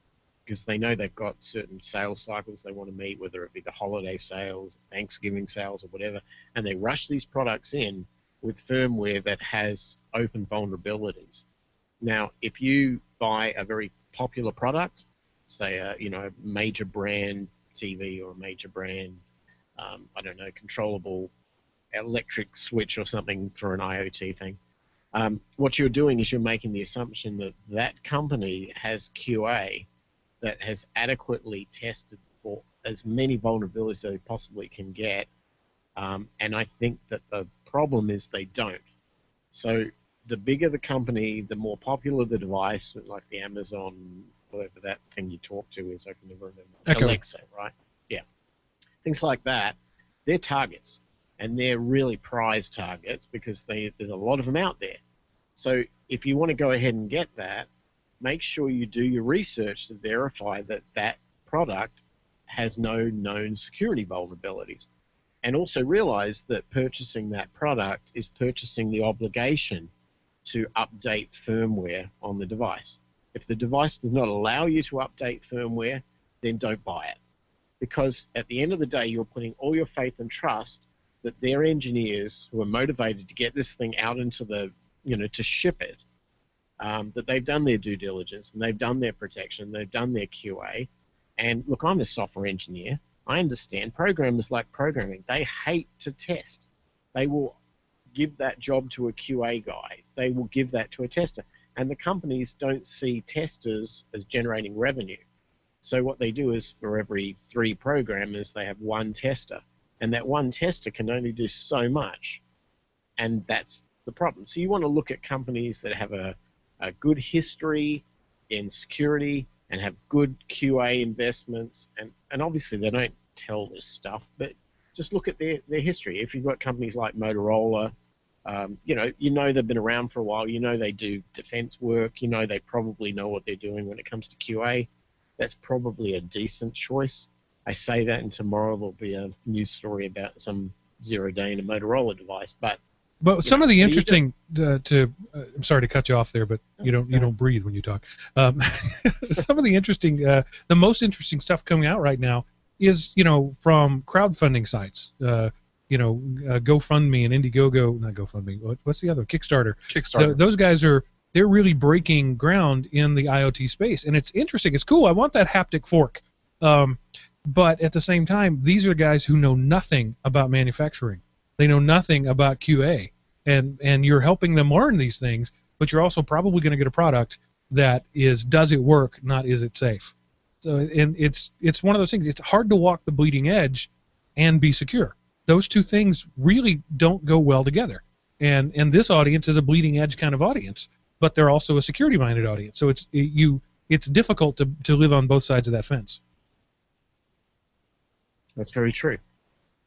because they know they've got certain sales cycles they want to meet, whether it be the holiday sales, Thanksgiving sales, or whatever, and they rush these products in with firmware that has open vulnerabilities. Now, if you buy a very popular product, say a major brand TV or a major brand, controllable electric switch or something for an IoT thing, what you're doing is you're making the assumption that that company has QA that has adequately tested for as many vulnerabilities as they possibly can get, and I think that the problem is they don't. So the bigger the company, the more popular the device, like the Amazon, whatever that thing you talk to is, I can never remember. Echo. Alexa, right? Yeah. Things like that, they're targets. And they're really prized targets because there's a lot of them out there. So if you want to go ahead and get that, make sure you do your research to verify that that product has no known security vulnerabilities. And also realize that purchasing that product is purchasing the obligation to update firmware on the device. If the device does not allow you to update firmware, then don't buy it. Because at the end of the day, you're putting all your faith and trust that their engineers who are motivated to get this thing out into the, to ship it, that they've done their due diligence and they've done their protection, they've done their QA. And look, I'm a software engineer. I understand programmers like programming. They hate to test. They will give that job to a QA guy. They will give that to a tester. And the companies don't see testers as generating revenue. So what they do is for every 3 programmers, they have 1 tester. And that 1 tester can only do so much. And that's the problem. So you want to look at companies that have a good history in security and have good QA investments. And obviously they don't tell this stuff, but just look at their history. If you've got companies like Motorola, they've been around for a while. They do defense work. They probably know what they're doing when it comes to QA. That's probably a decent choice. I say that, and tomorrow there'll be a news story about some 0-day in a Motorola device. But some of the interesting I'm sorry to cut you off there, but you don't breathe when you talk. Some of the interesting, the most interesting stuff coming out right now is from crowdfunding sites. GoFundMe and Indiegogo, not GoFundMe. What's the other? Kickstarter. Those guys they're really breaking ground in the IoT space, and it's interesting. It's cool. I want that haptic fork. But at the same time, these are guys who know nothing about manufacturing. They know nothing about QA, and you're helping them learn these things, but you're also probably going to get a product that does it work, not is it safe. So, and it's one of those things. It's hard to walk the bleeding edge and be secure. Those two things really don't go well together. and this audience is a bleeding edge kind of audience, but they're also a security minded audience. So it's difficult to live on both sides of that fence. That's very true.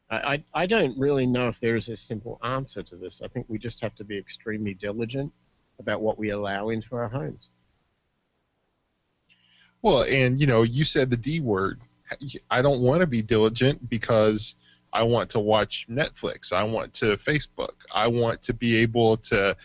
I don't really know if there is a simple answer to this. I think we just have to be extremely diligent about what we allow into our homes. Well, and you said the D word. I don't want to be diligent because I want to watch Netflix. I want to Facebook. I want to be able to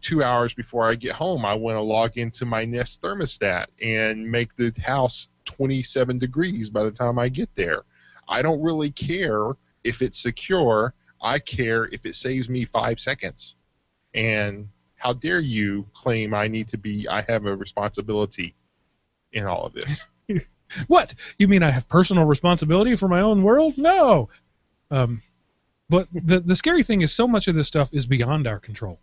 2 hours before I get home, I want to log into my Nest thermostat and make the house 27 degrees by the time I get there. I don't really care if it's secure. I care if it saves me 5 seconds. And how dare you claim I have a responsibility in all of this? What? You mean I have personal responsibility for my own world? No. But the scary thing is so much of this stuff is beyond our control.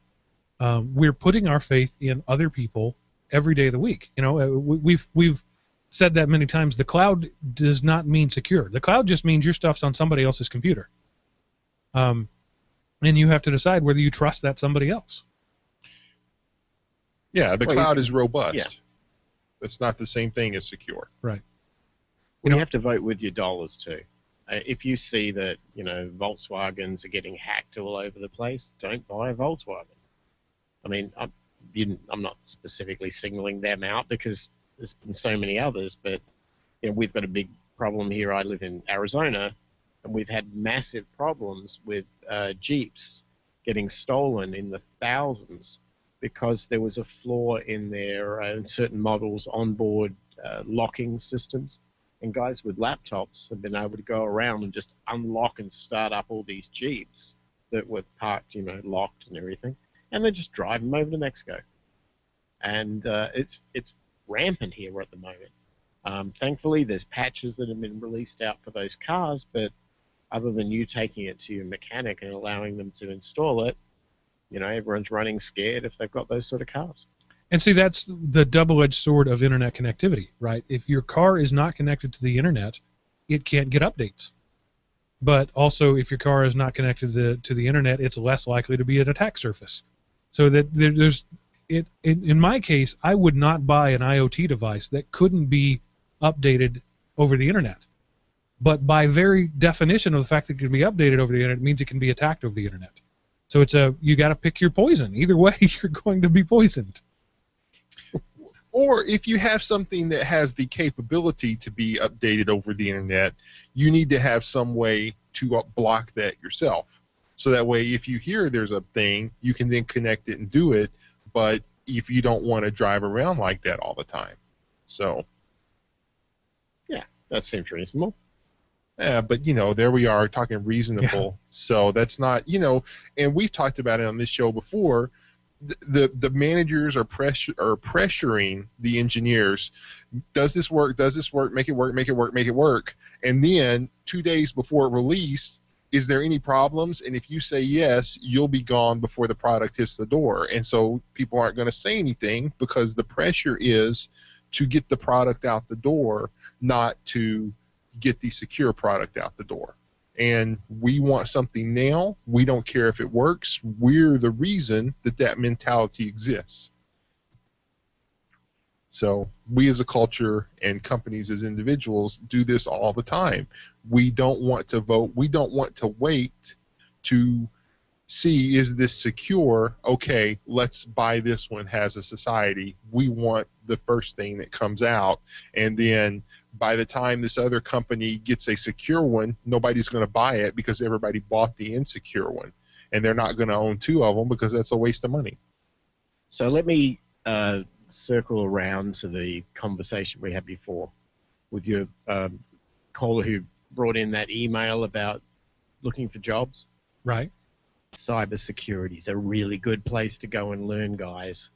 We're putting our faith in other people every day of the week. We've said that many times. The cloud does not mean secure. The cloud just means your stuff's on somebody else's computer. And you have to decide whether you trust that somebody else. Yeah, the cloud is robust. Yeah. That's not the same thing as secure. Right. You have to vote with your dollars too. If you see that Volkswagens are getting hacked all over the place, don't buy a Volkswagen. I mean, I'm not specifically singling them out because there's been so many others, but we've got a big problem here. I live in Arizona, and we've had massive problems with Jeeps getting stolen in the thousands because there was a flaw in their in certain models onboard locking systems. And guys with laptops have been able to go around and just unlock and start up all these Jeeps that were parked, locked and everything, and they just drive them over to Mexico. And it's rampant here at the moment. Thankfully, there's patches that have been released out for those cars, but other than you taking it to your mechanic and allowing them to install it, everyone's running scared if they've got those sort of cars. And see, that's the double-edged sword of internet connectivity, right? If your car is not connected to the internet, it can't get updates. But also, if your car is not connected to the internet, it's less likely to be an attack surface. So that there's it. In my case, I would not buy an IoT device that couldn't be updated over the internet. But by very definition of the fact that it can be updated over the internet, it means it can be attacked over the internet. So you got to pick your poison. Either way, you're going to be poisoned. Or if you have something that has the capability to be updated over the internet, you need to have some way to block that yourself. So that way, if you hear there's a thing, you can then connect it and do it. But if you don't want to drive around like that all the time. So. Yeah, that seems reasonable. Yeah, but there we are talking reasonable. Yeah. So that's not, and we've talked about it on this show before. The managers are pressuring the engineers. Does this work? Does this work? Make it work. Make it work. Make it work. And then 2 days before release, is there any problems? And if you say yes, you'll be gone before the product hits the door. And so people aren't going to say anything because the pressure is to get the product out the door, not to get the secure product out the door. And we want something now. We don't care if it works. We're the reason that mentality exists. So we as a culture and companies as individuals do this all the time. We don't want to vote. We don't want to wait to see, is this secure? Okay, let's buy this one as a society. We want the first thing that comes out, and then by the time this other company gets a secure one, nobody's going to buy it because everybody bought the insecure one, and they're not going to own 2 of them because that's a waste of money. So let me circle around to the conversation we had before with your caller who brought in that email about looking for jobs. Right. Cybersecurity is a really good place to go and learn, guys.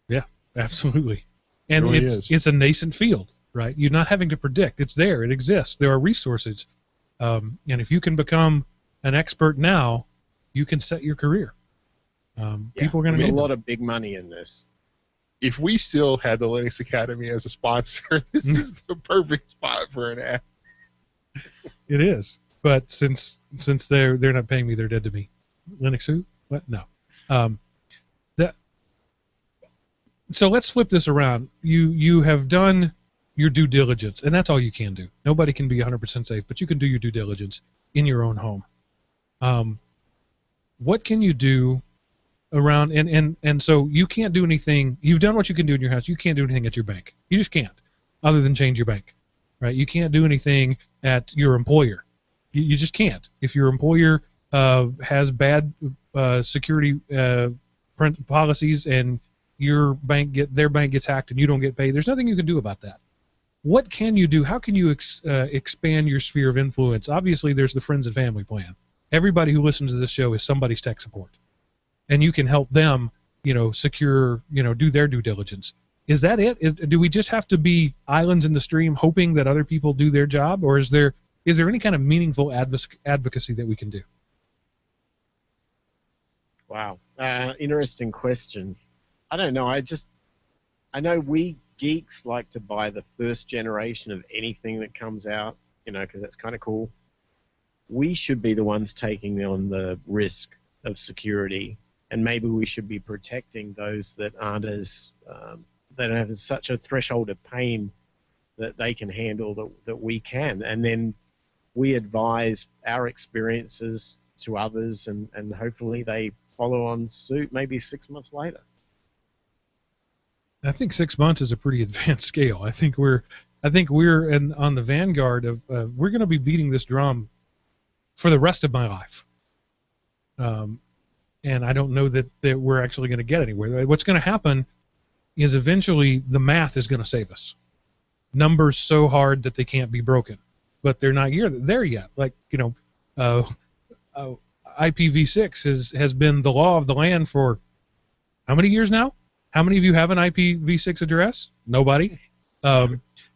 Yeah, absolutely. And really it's a nascent field, right? You're not having to predict. It's there. It exists. There are resources. And if you can become an expert now, you can set your career. People are going to There's need a lot of big money in this. If we still had the Linux Academy as a sponsor, this is the perfect spot for an ad. It is. But since they're not paying me, they're dead to me. Linux who? What? No. Um, that. So let's flip this around. You have done your due diligence, and that's all you can do. Nobody can be 100% safe, but you can do your due diligence in your own home. What can you do around and so you can't do anything. You've done what you can do in your house. You can't do anything at your bank. You just can't, other than change your bank, right? You can't do anything at your employer. You just can't. If your employer has bad security policies and their bank gets hacked and you don't get paid, there's nothing you can do about that. What can you do? How can you expand your sphere of influence? Obviously, there's the friends and family plan. Everybody who listens to this show is somebody's tech support, and you can help them, secure, do their due diligence. Is that it? Do we just have to be islands in the stream, hoping that other people do their job, or is there any kind of meaningful advocacy that we can do? Wow, interesting question. I don't know. I know we geeks like to buy the first generation of anything that comes out, because that's kind of cool. We should be the ones taking on the risk of security, and maybe we should be protecting those that aren't as they don't have such a threshold of pain that they can handle that we can, and then we advise our experiences to others, and hopefully they follow on suit maybe 6 months later. I think 6 months is a pretty advanced scale. I think we're on the vanguard of we're going to be beating this drum for the rest of my life. And I don't know that we're actually going to get anywhere. What's going to happen is eventually the math is going to save us. Numbers so hard that they can't be broken, but they're not there yet. Like, IPv6 has been the law of the land for how many years now? How many of you have an IPv6 address? Nobody.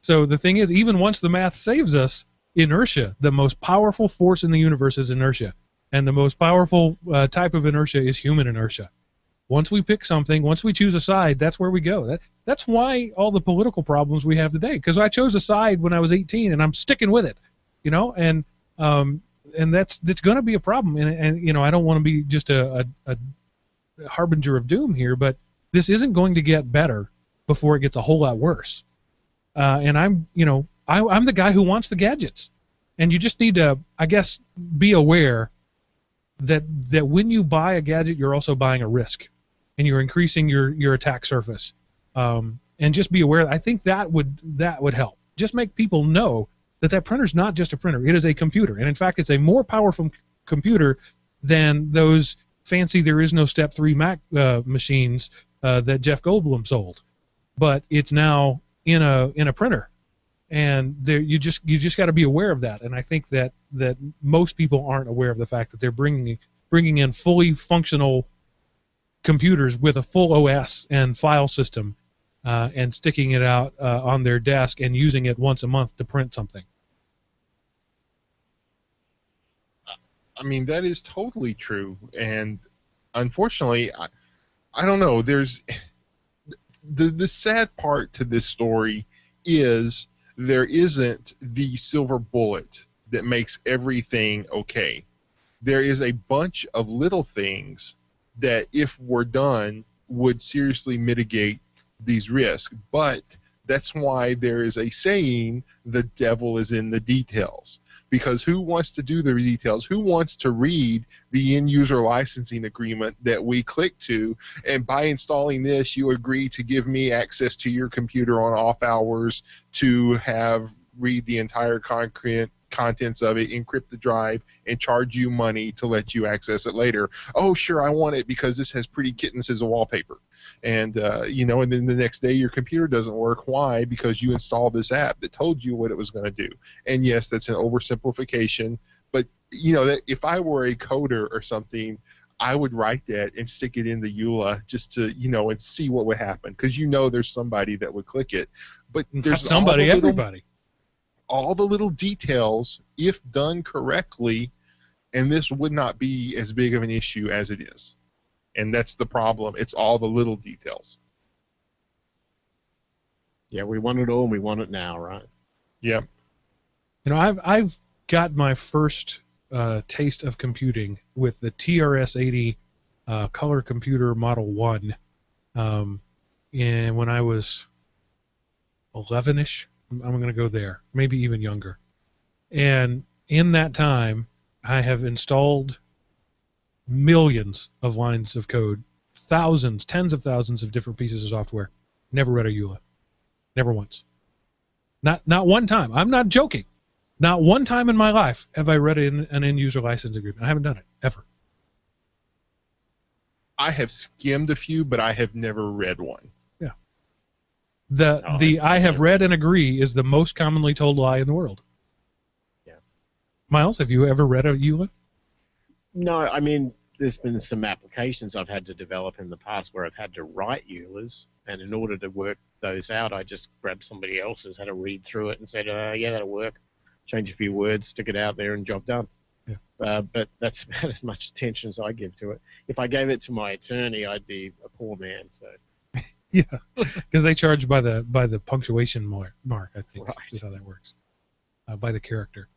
So the thing is, even once the math saves us, inertia, the most powerful force in the universe is inertia. And the most powerful type of inertia is human inertia. Once we pick something, once we choose a side, that's where we go. That's why all the political problems we have today. Because I chose a side when I was 18, and I'm sticking with it. And that's going to be a problem. And I don't want to be just a harbinger of doom here, but this isn't going to get better before it gets a whole lot worse. And I'm the guy who wants the gadgets. And you just need to, I guess, be aware that when you buy a gadget, you're also buying a risk, and you're increasing your attack surface. And just be aware. I think that would help. Just make people know that printer's not just a printer. It is a computer. And in fact, it's a more powerful computer than those fancy there is no step 3 Mac machines that Jeff Goldblum sold. But it's now in a printer. And you just got to be aware of that. And I think that most people aren't aware of the fact that they're bringing in fully functional computers with a full OS and file system, and sticking it out on their desk and using it once a month to print something. I mean, that is totally true. And unfortunately, I don't know. There's the sad part to this story is there isn't the silver bullet that makes everything okay. There is a bunch of little things that, if were done, would seriously mitigate these risks. But that's why there is a saying, the devil is in the details. Because who wants to do the details? Who wants to read the end-user licensing agreement that we click to, and by installing this, you agree to give me access to your computer on off hours to read the entire contents of it, encrypt the drive, and charge you money to let you access it later. Oh, sure, I want it because this has pretty kittens as a wallpaper. And, and then the next day your computer doesn't work. Why? Because you installed this app that told you what it was going to do. And yes, that's an oversimplification, but, that if I were a coder or something, I would write that and stick it in the EULA just to, and see what would happen. Because there's somebody that would click it. But there's everybody. All the little details, if done correctly, and this would not be as big of an issue as it is. And that's the problem. It's all the little details. Yeah, we want it all, and we want it now, right? Yeah. I've got my first taste of computing with the TRS-80 color computer Model 1 and when I was 11ish. I'm going to go there, maybe even younger. And in that time, I have installed millions of lines of code, thousands, tens of thousands of different pieces of software. Never read a EULA. Never once. Not one time. I'm not joking. Not one time in my life have I read an end-user license agreement. I haven't done it, ever. I have skimmed a few, but I have never read one. Yeah. I have read and agree is the most commonly told lie in the world. Yeah. Miles, have you ever read a EULA? No, I mean, there's been some applications I've had to develop in the past where I've had to write EULAs, and in order to work those out, I just grabbed somebody else's, had to read through it, and said, yeah, that'll work. Change a few words, stick it out there, and job done. Yeah. But that's about as much attention as I give to it. If I gave it to my attorney, I'd be a poor man. So. Yeah, because they charge by the punctuation mark, I think, right. Is how that works. By the character.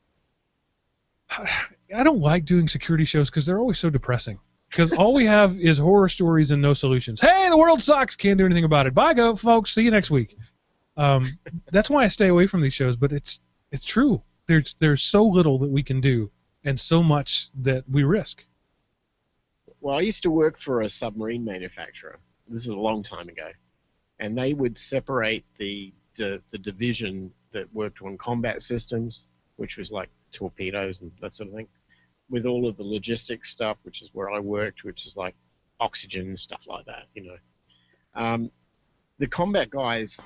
I don't like doing security shows because they're always so depressing. Because all we have is horror stories and no solutions. Hey, the world sucks. Can't do anything about it. Bye, go, folks. See you next week. That's why I stay away from these shows. But it's true. There's so little that we can do, and so much that we risk. Well, I used to work for a submarine manufacturer. This is a long time ago, and they would separate the division that worked on combat systems, which was like torpedoes and that sort of thing, with all of the logistics stuff, which is where I worked, which is like oxygen and stuff like that, you know. The combat guys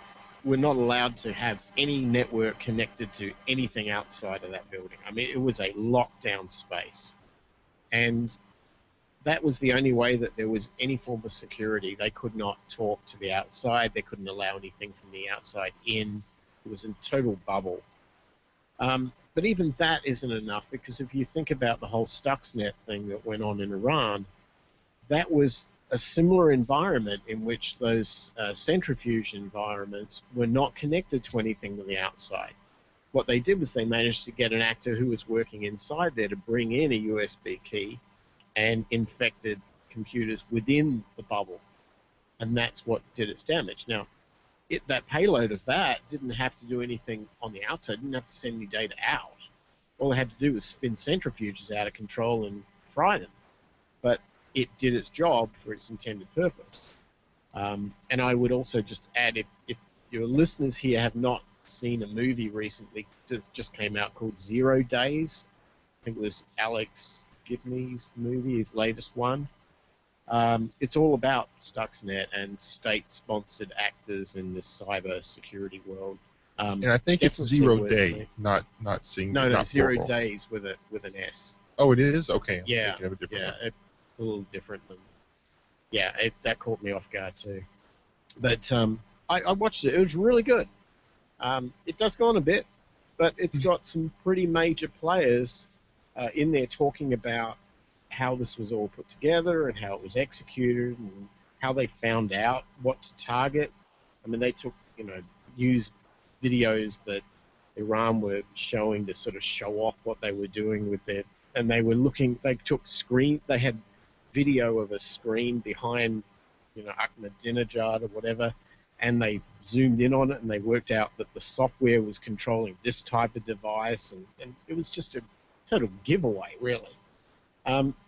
were not allowed to have any network connected to anything outside of that building. I mean, it was a lockdown space. And that was the only way that there was any form of security. They could not talk to the outside. They couldn't allow anything from the outside in. It was a total bubble. But even that isn't enough, because if you think about the whole Stuxnet thing that went on in Iran, that was a similar environment in which those centrifuge environments were not connected to anything on the outside. What they did was they managed to get an actor who was working inside there to bring in a USB key and infected computers within the bubble. And that's what did its damage. Now, that payload of that didn't have to do anything on the outside, didn't have to send any data out. All it had to do was spin centrifuges out of control and fry them. But it did its job for its intended purpose. And I would also just add, if your listeners here have not seen a movie recently that just came out called 0 Days, I think it was Alex Gibney's movie, his latest one. It's all about Stuxnet and state-sponsored actors in the cyber security world. And I think it's 0 Day, not single. No, not 0 plural. Days with an S. Oh, it is? Okay. Yeah, it's a little different than. Yeah, that caught me off guard too. But I watched it. It was really good. It does go on a bit, but it's got some pretty major players in there talking about how this was all put together and how it was executed and how they found out what to target. I mean, they took, news videos that Iran were showing to sort of show off what they were doing with it, and they had video of a screen behind, Ahmadinejad or whatever, and they zoomed in on it and they worked out that the software was controlling this type of device, and it was just a total giveaway, really.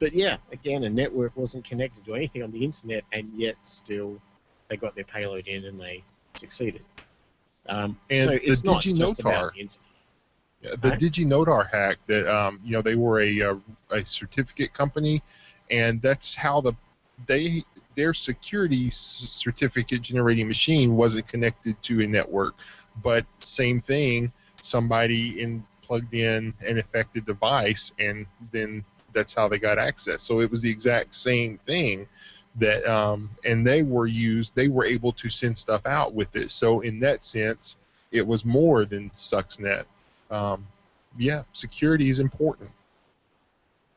But yeah, again, a network wasn't connected to anything on the internet, and yet still they got their payload in and they succeeded. And so it's the not just about the internet. The DigiNotar hack that they were a certificate company, and that's how their security certificate generating machine wasn't connected to a network, but same thing, somebody plugged in an affected device, and then that's how they got access. So it was the exact same thing that and they were able to send stuff out with it. So in that sense, it was more than Stuxnet. Yeah, security is important.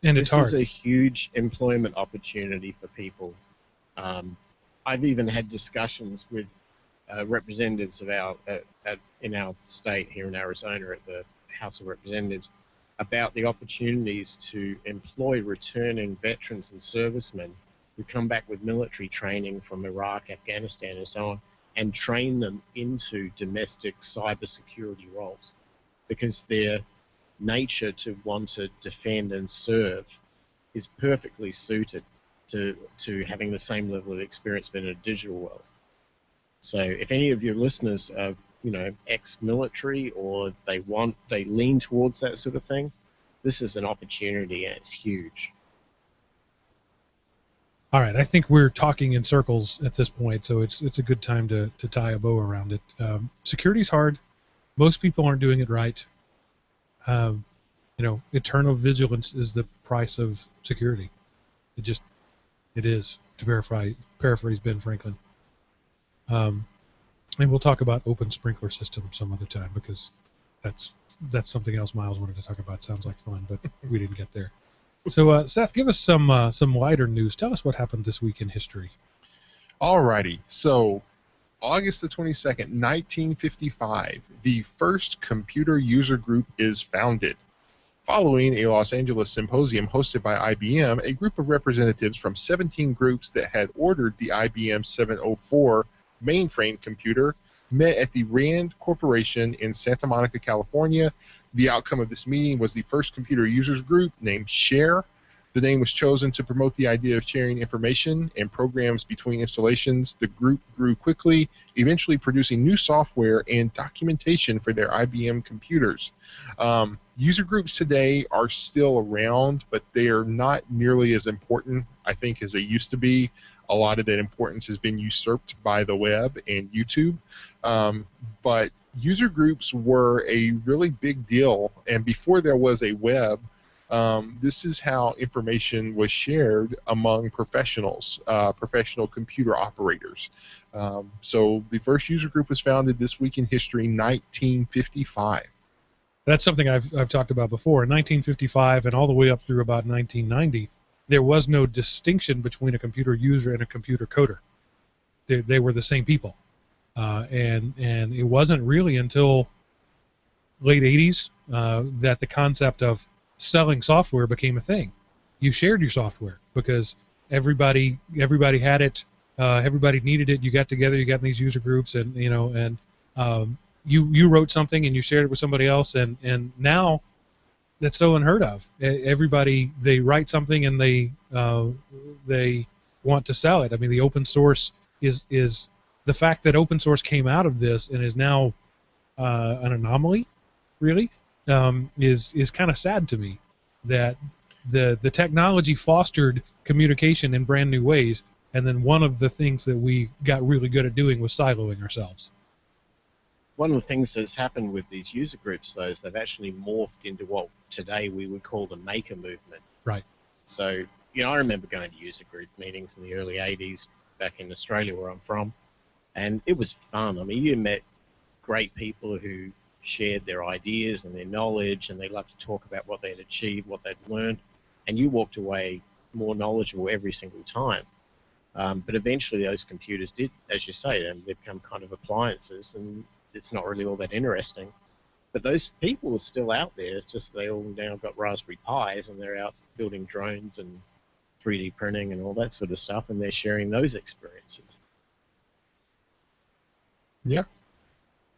And it's hard. This is a huge employment opportunity for people. I've even had discussions with representatives of in our state here in Arizona at the House of Representatives about the opportunities to employ returning veterans and servicemen who come back with military training from Iraq, Afghanistan, and so on, and train them into domestic cybersecurity roles, because their nature to want to defend and serve is perfectly suited to having the same level of experience but in a digital world. So if any of your listeners are, ex-military, or they lean towards that sort of thing, this is an opportunity, and it's huge. All right, I think we're talking in circles at this point, so it's a good time to tie a bow around it. Security's hard. Most people aren't doing it right. Eternal vigilance is the price of security. It is, to paraphrase Ben Franklin. And we'll talk about open sprinkler system some other time, because that's something else Miles wanted to talk about. Sounds like fun, but we didn't get there. So, Seth, give us some lighter news. Tell us what happened this week in history. Alrighty. So, August the 22nd, 1955, the first computer user group is founded. Following a Los Angeles symposium hosted by IBM, a group of representatives from 17 groups that had ordered the IBM 704 mainframe computer met at the RAND Corporation in Santa Monica, California. The outcome of this meeting was the first computer users group named SHARE. The name was chosen to promote the idea of sharing information and programs between installations. The group grew quickly, eventually producing new software and documentation for their IBM computers. User groups today are still around, but they are not nearly as important, I think, as they used to be. A lot of that importance has been usurped by the web and YouTube. But user groups were a really big deal, and before there was a web, this is how information was shared among professionals, professional computer operators. So the first user group was founded this week in history, 1955. That's something I've talked about before. In 1955 and all the way up through about 1990, there was no distinction between a computer user and a computer coder. They were the same people. And it wasn't really until late 80s that the concept of selling software became a thing. You shared your software because everybody had it, everybody needed it. You got together, you got in these user groups, and you wrote something and you shared it with somebody else, and now that's so unheard of. Everybody, they write something and they want to sell it. I mean, the open source is the fact that open source came out of this and is now an anomaly, really. Is kind of sad to me that the technology fostered communication in brand new ways, and then one of the things that we got really good at doing was siloing ourselves. One of the things that's happened with these user groups, though, is they've actually morphed into what today we would call the maker movement. Right. So, I remember going to user group meetings in the early 80s back in Australia, where I'm from, and it was fun. I mean, you met great people who shared their ideas and their knowledge, and they loved to talk about what they'd achieved, what they'd learned, and you walked away more knowledgeable every single time. But eventually those computers did, as you say, and they become kind of appliances, and it's not really all that interesting. But those people are still out there. It's just they all now got Raspberry Pis, and they're out building drones and 3D printing and all that sort of stuff, and they're sharing those experiences. Yeah.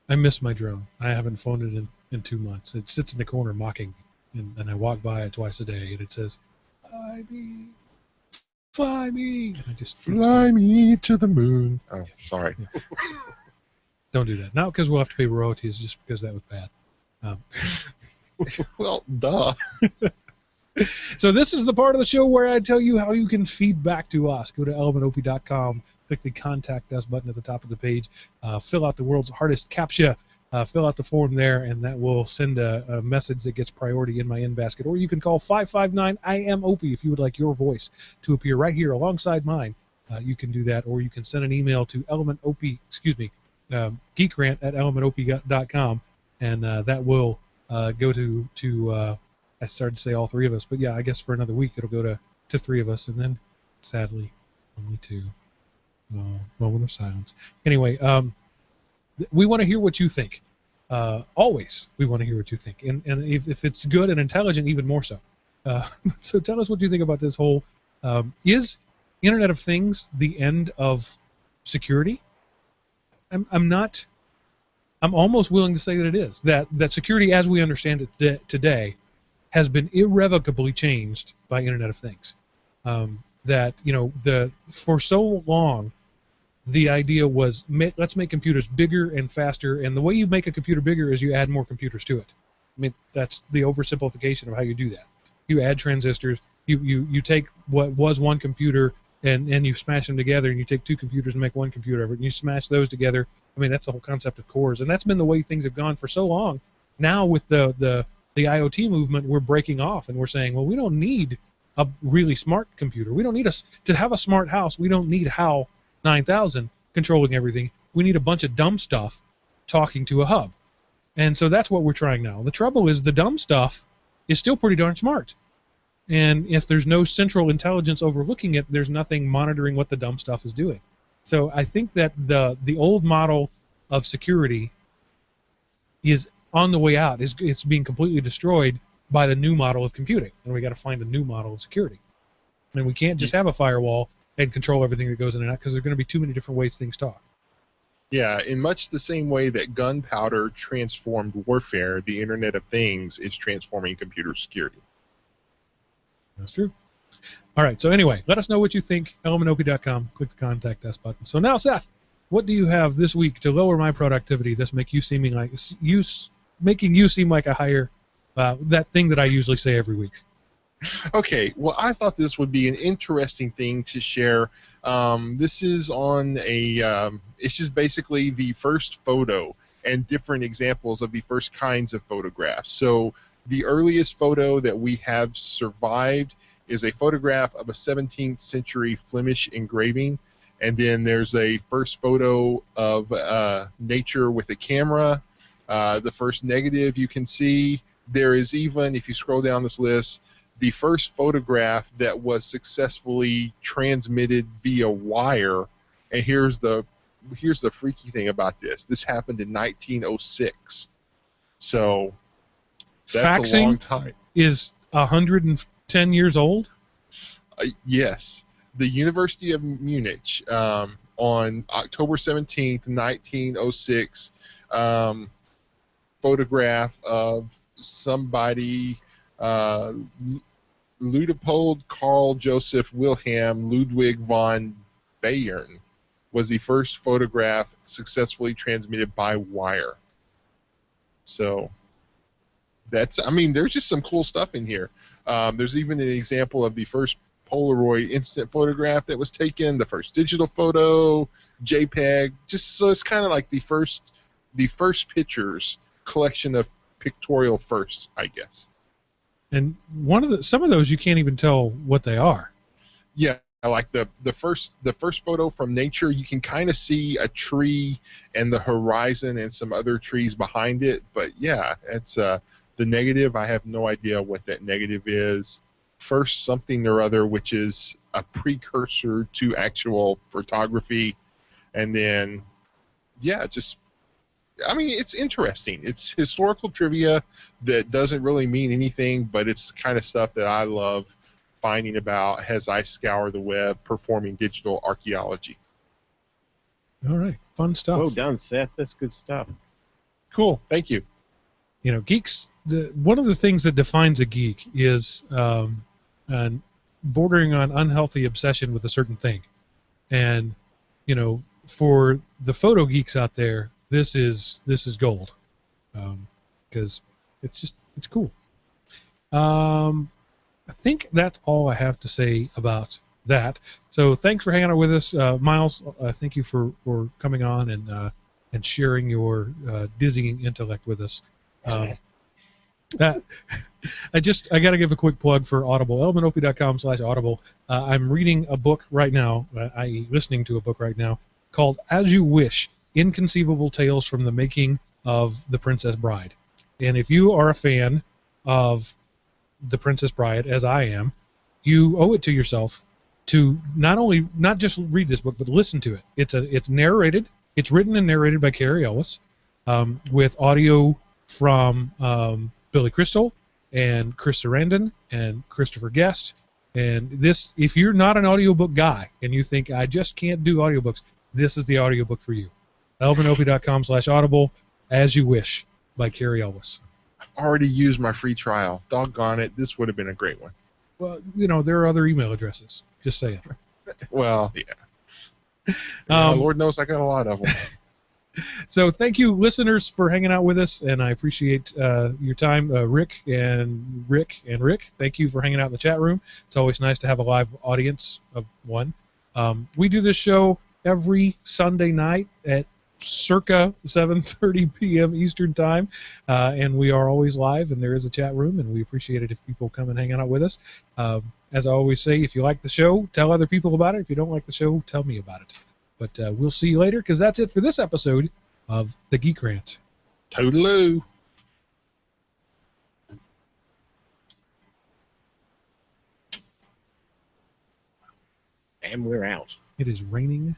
I miss my drone. I haven't phoned it in 2 months. It sits in the corner mocking me, and I walk by it twice a day, and it says, "Fly me, fly me." And I just fly me to the moon. Oh, sorry. Yeah. Don't do that. Not because we'll have to pay royalties, just because that was bad. Well, duh. So this is the part of the show where I tell you how you can feed back to us. Go to elementop.com. Click the Contact Us button at the top of the page. Fill out the world's hardest CAPTCHA. Fill out the form there, and that will send a message that gets priority in my in-basket. Or you can call 559-I-AM-OPIE if you would like your voice to appear right here alongside mine. You can do that, or you can send an email to GeekRant@elementop.com, and that will go to I started to say all three of us, but yeah, I guess for another week it'll go to three of us, and then sadly only two. Moment of silence. Anyway, we want to hear what you think. always we want to hear what you think, and if it's good and intelligent, even more so. So tell us what you think about this whole. Is Internet of Things the end of security? I'm not. I'm almost willing to say that it is. That security, as we understand it today, has been irrevocably changed by Internet of Things. That for so long, the idea was let's make computers bigger and faster, and the way you make a computer bigger is you add more computers to it. I mean, that's the oversimplification of how you do that. You add transistors. You take what was one computer and you smash them together, and you take two computers and make one computer of it, and you smash those together. I mean, that's the whole concept of cores, and that's been the way things have gone for so long. Now with the IoT movement, we're breaking off, and we're saying, well, we don't need a really smart computer. We don't need to have a smart house. We don't need HAL 9000 controlling everything. We need a bunch of dumb stuff talking to a hub. And so that's what we're trying now. The trouble is the dumb stuff is still pretty darn smart. And if there's no central intelligence overlooking it, there's nothing monitoring what the dumb stuff is doing. So I think that the old model of security is on the way out. It's being completely destroyed by the new model of computing. And we got to find a new model of security. And we can't just have a firewall and control everything that goes in and out, because there's going to be too many different ways things talk. Yeah, in much the same way that gunpowder transformed warfare, the Internet of Things is transforming computer security. That's true. All right, so anyway, let us know what you think. elementop.com. Click the Contact Us button. So now, Seth, what do you have this week to lower my productivity that's making you seem like a higher, that thing that I usually say every week? Okay, well, I thought this would be an interesting thing to share. This is on it's just basically the first photo and different examples of the first kinds of photographs. So the earliest photo that we have survived is a photograph of a 17th century Flemish engraving. And then there's a first photo of nature with a camera. The first negative you can see. There is even, if you scroll down this list, the first photograph that was successfully transmitted via wire. And here's the freaky thing about this. This happened in 1906. So that's Faxing a long time. Is 110 years old? Yes. The University of Munich on October 17th, 1906, photograph of somebody, Luitpold Karl Joseph Wilhelm Ludwig von Bayern was the first photograph successfully transmitted by wire. So there's just some cool stuff in here. There's even an example of the first Polaroid instant photograph that was taken, the first digital photo, JPEG. Just so it's kind of like the first pictures collection of pictorial firsts, I guess. And some of those you can't even tell what they are. Yeah, like the first photo from nature, you can kind of see a tree and the horizon and some other trees behind it. But yeah, it's the negative. I have no idea what that negative is. First something or other, which is a precursor to actual photography, and then it's interesting. It's historical trivia that doesn't really mean anything, but it's the kind of stuff that I love finding about as I scour the web performing digital archaeology. All right, fun stuff. Well done, Seth. That's good stuff. Cool, thank you. Geeks, one of the things that defines a geek is bordering on unhealthy obsession with a certain thing. And, for the photo geeks out there, this is gold, because it's cool. I think that's all I have to say about that. So thanks for hanging out with us, Miles. Thank you for coming on and sharing your dizzying intellect with us. I got to give a quick plug for Audible. elementop.com/audible. I'm reading a book right now, i.e. listening to a book right now, called As You Wish, Inconceivable Tales from the Making of The Princess Bride. And if you are a fan of The Princess Bride, as I am, you owe it to yourself to not just read this book, but listen to it. It's narrated. It's written and narrated by Carrie Ellis. with audio from Billy Crystal and Chris Sarandon and Christopher Guest. And this, if you're not an audiobook guy and you think, I just can't do audiobooks, this is the audiobook for you. elvinopie.com/audible, As You Wish, by Carrie Elwes. Already used my free trial. Doggone it. This would have been a great one. Well, you know, there are other email addresses. Just saying. Well, yeah. Lord knows I got a lot of them. So thank you, listeners, for hanging out with us, and I appreciate your time. Rick, thank you for hanging out in the chat room. It's always nice to have a live audience of one. We do this show every Sunday night at circa 7:30 p.m. Eastern Time, and we are always live, and there is a chat room, and we appreciate it if people come and hang out with us. As I always say, if you like the show, tell other people about it. If you don't like the show, tell me about it. But we'll see you later, because that's it for this episode of the GeekRant. Toodaloo. And we're out. It is raining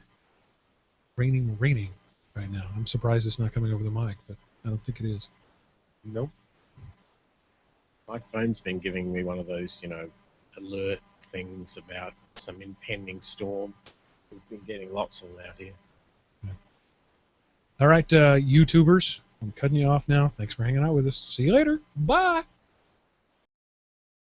right now. I'm surprised it's not coming over the mic, but I don't think it is. Nope. My phone's been giving me one of those, alert things about some impending storm. We've been getting lots of them out here. Yeah. All right, YouTubers, I'm cutting you off now. Thanks for hanging out with us. See you later. Bye.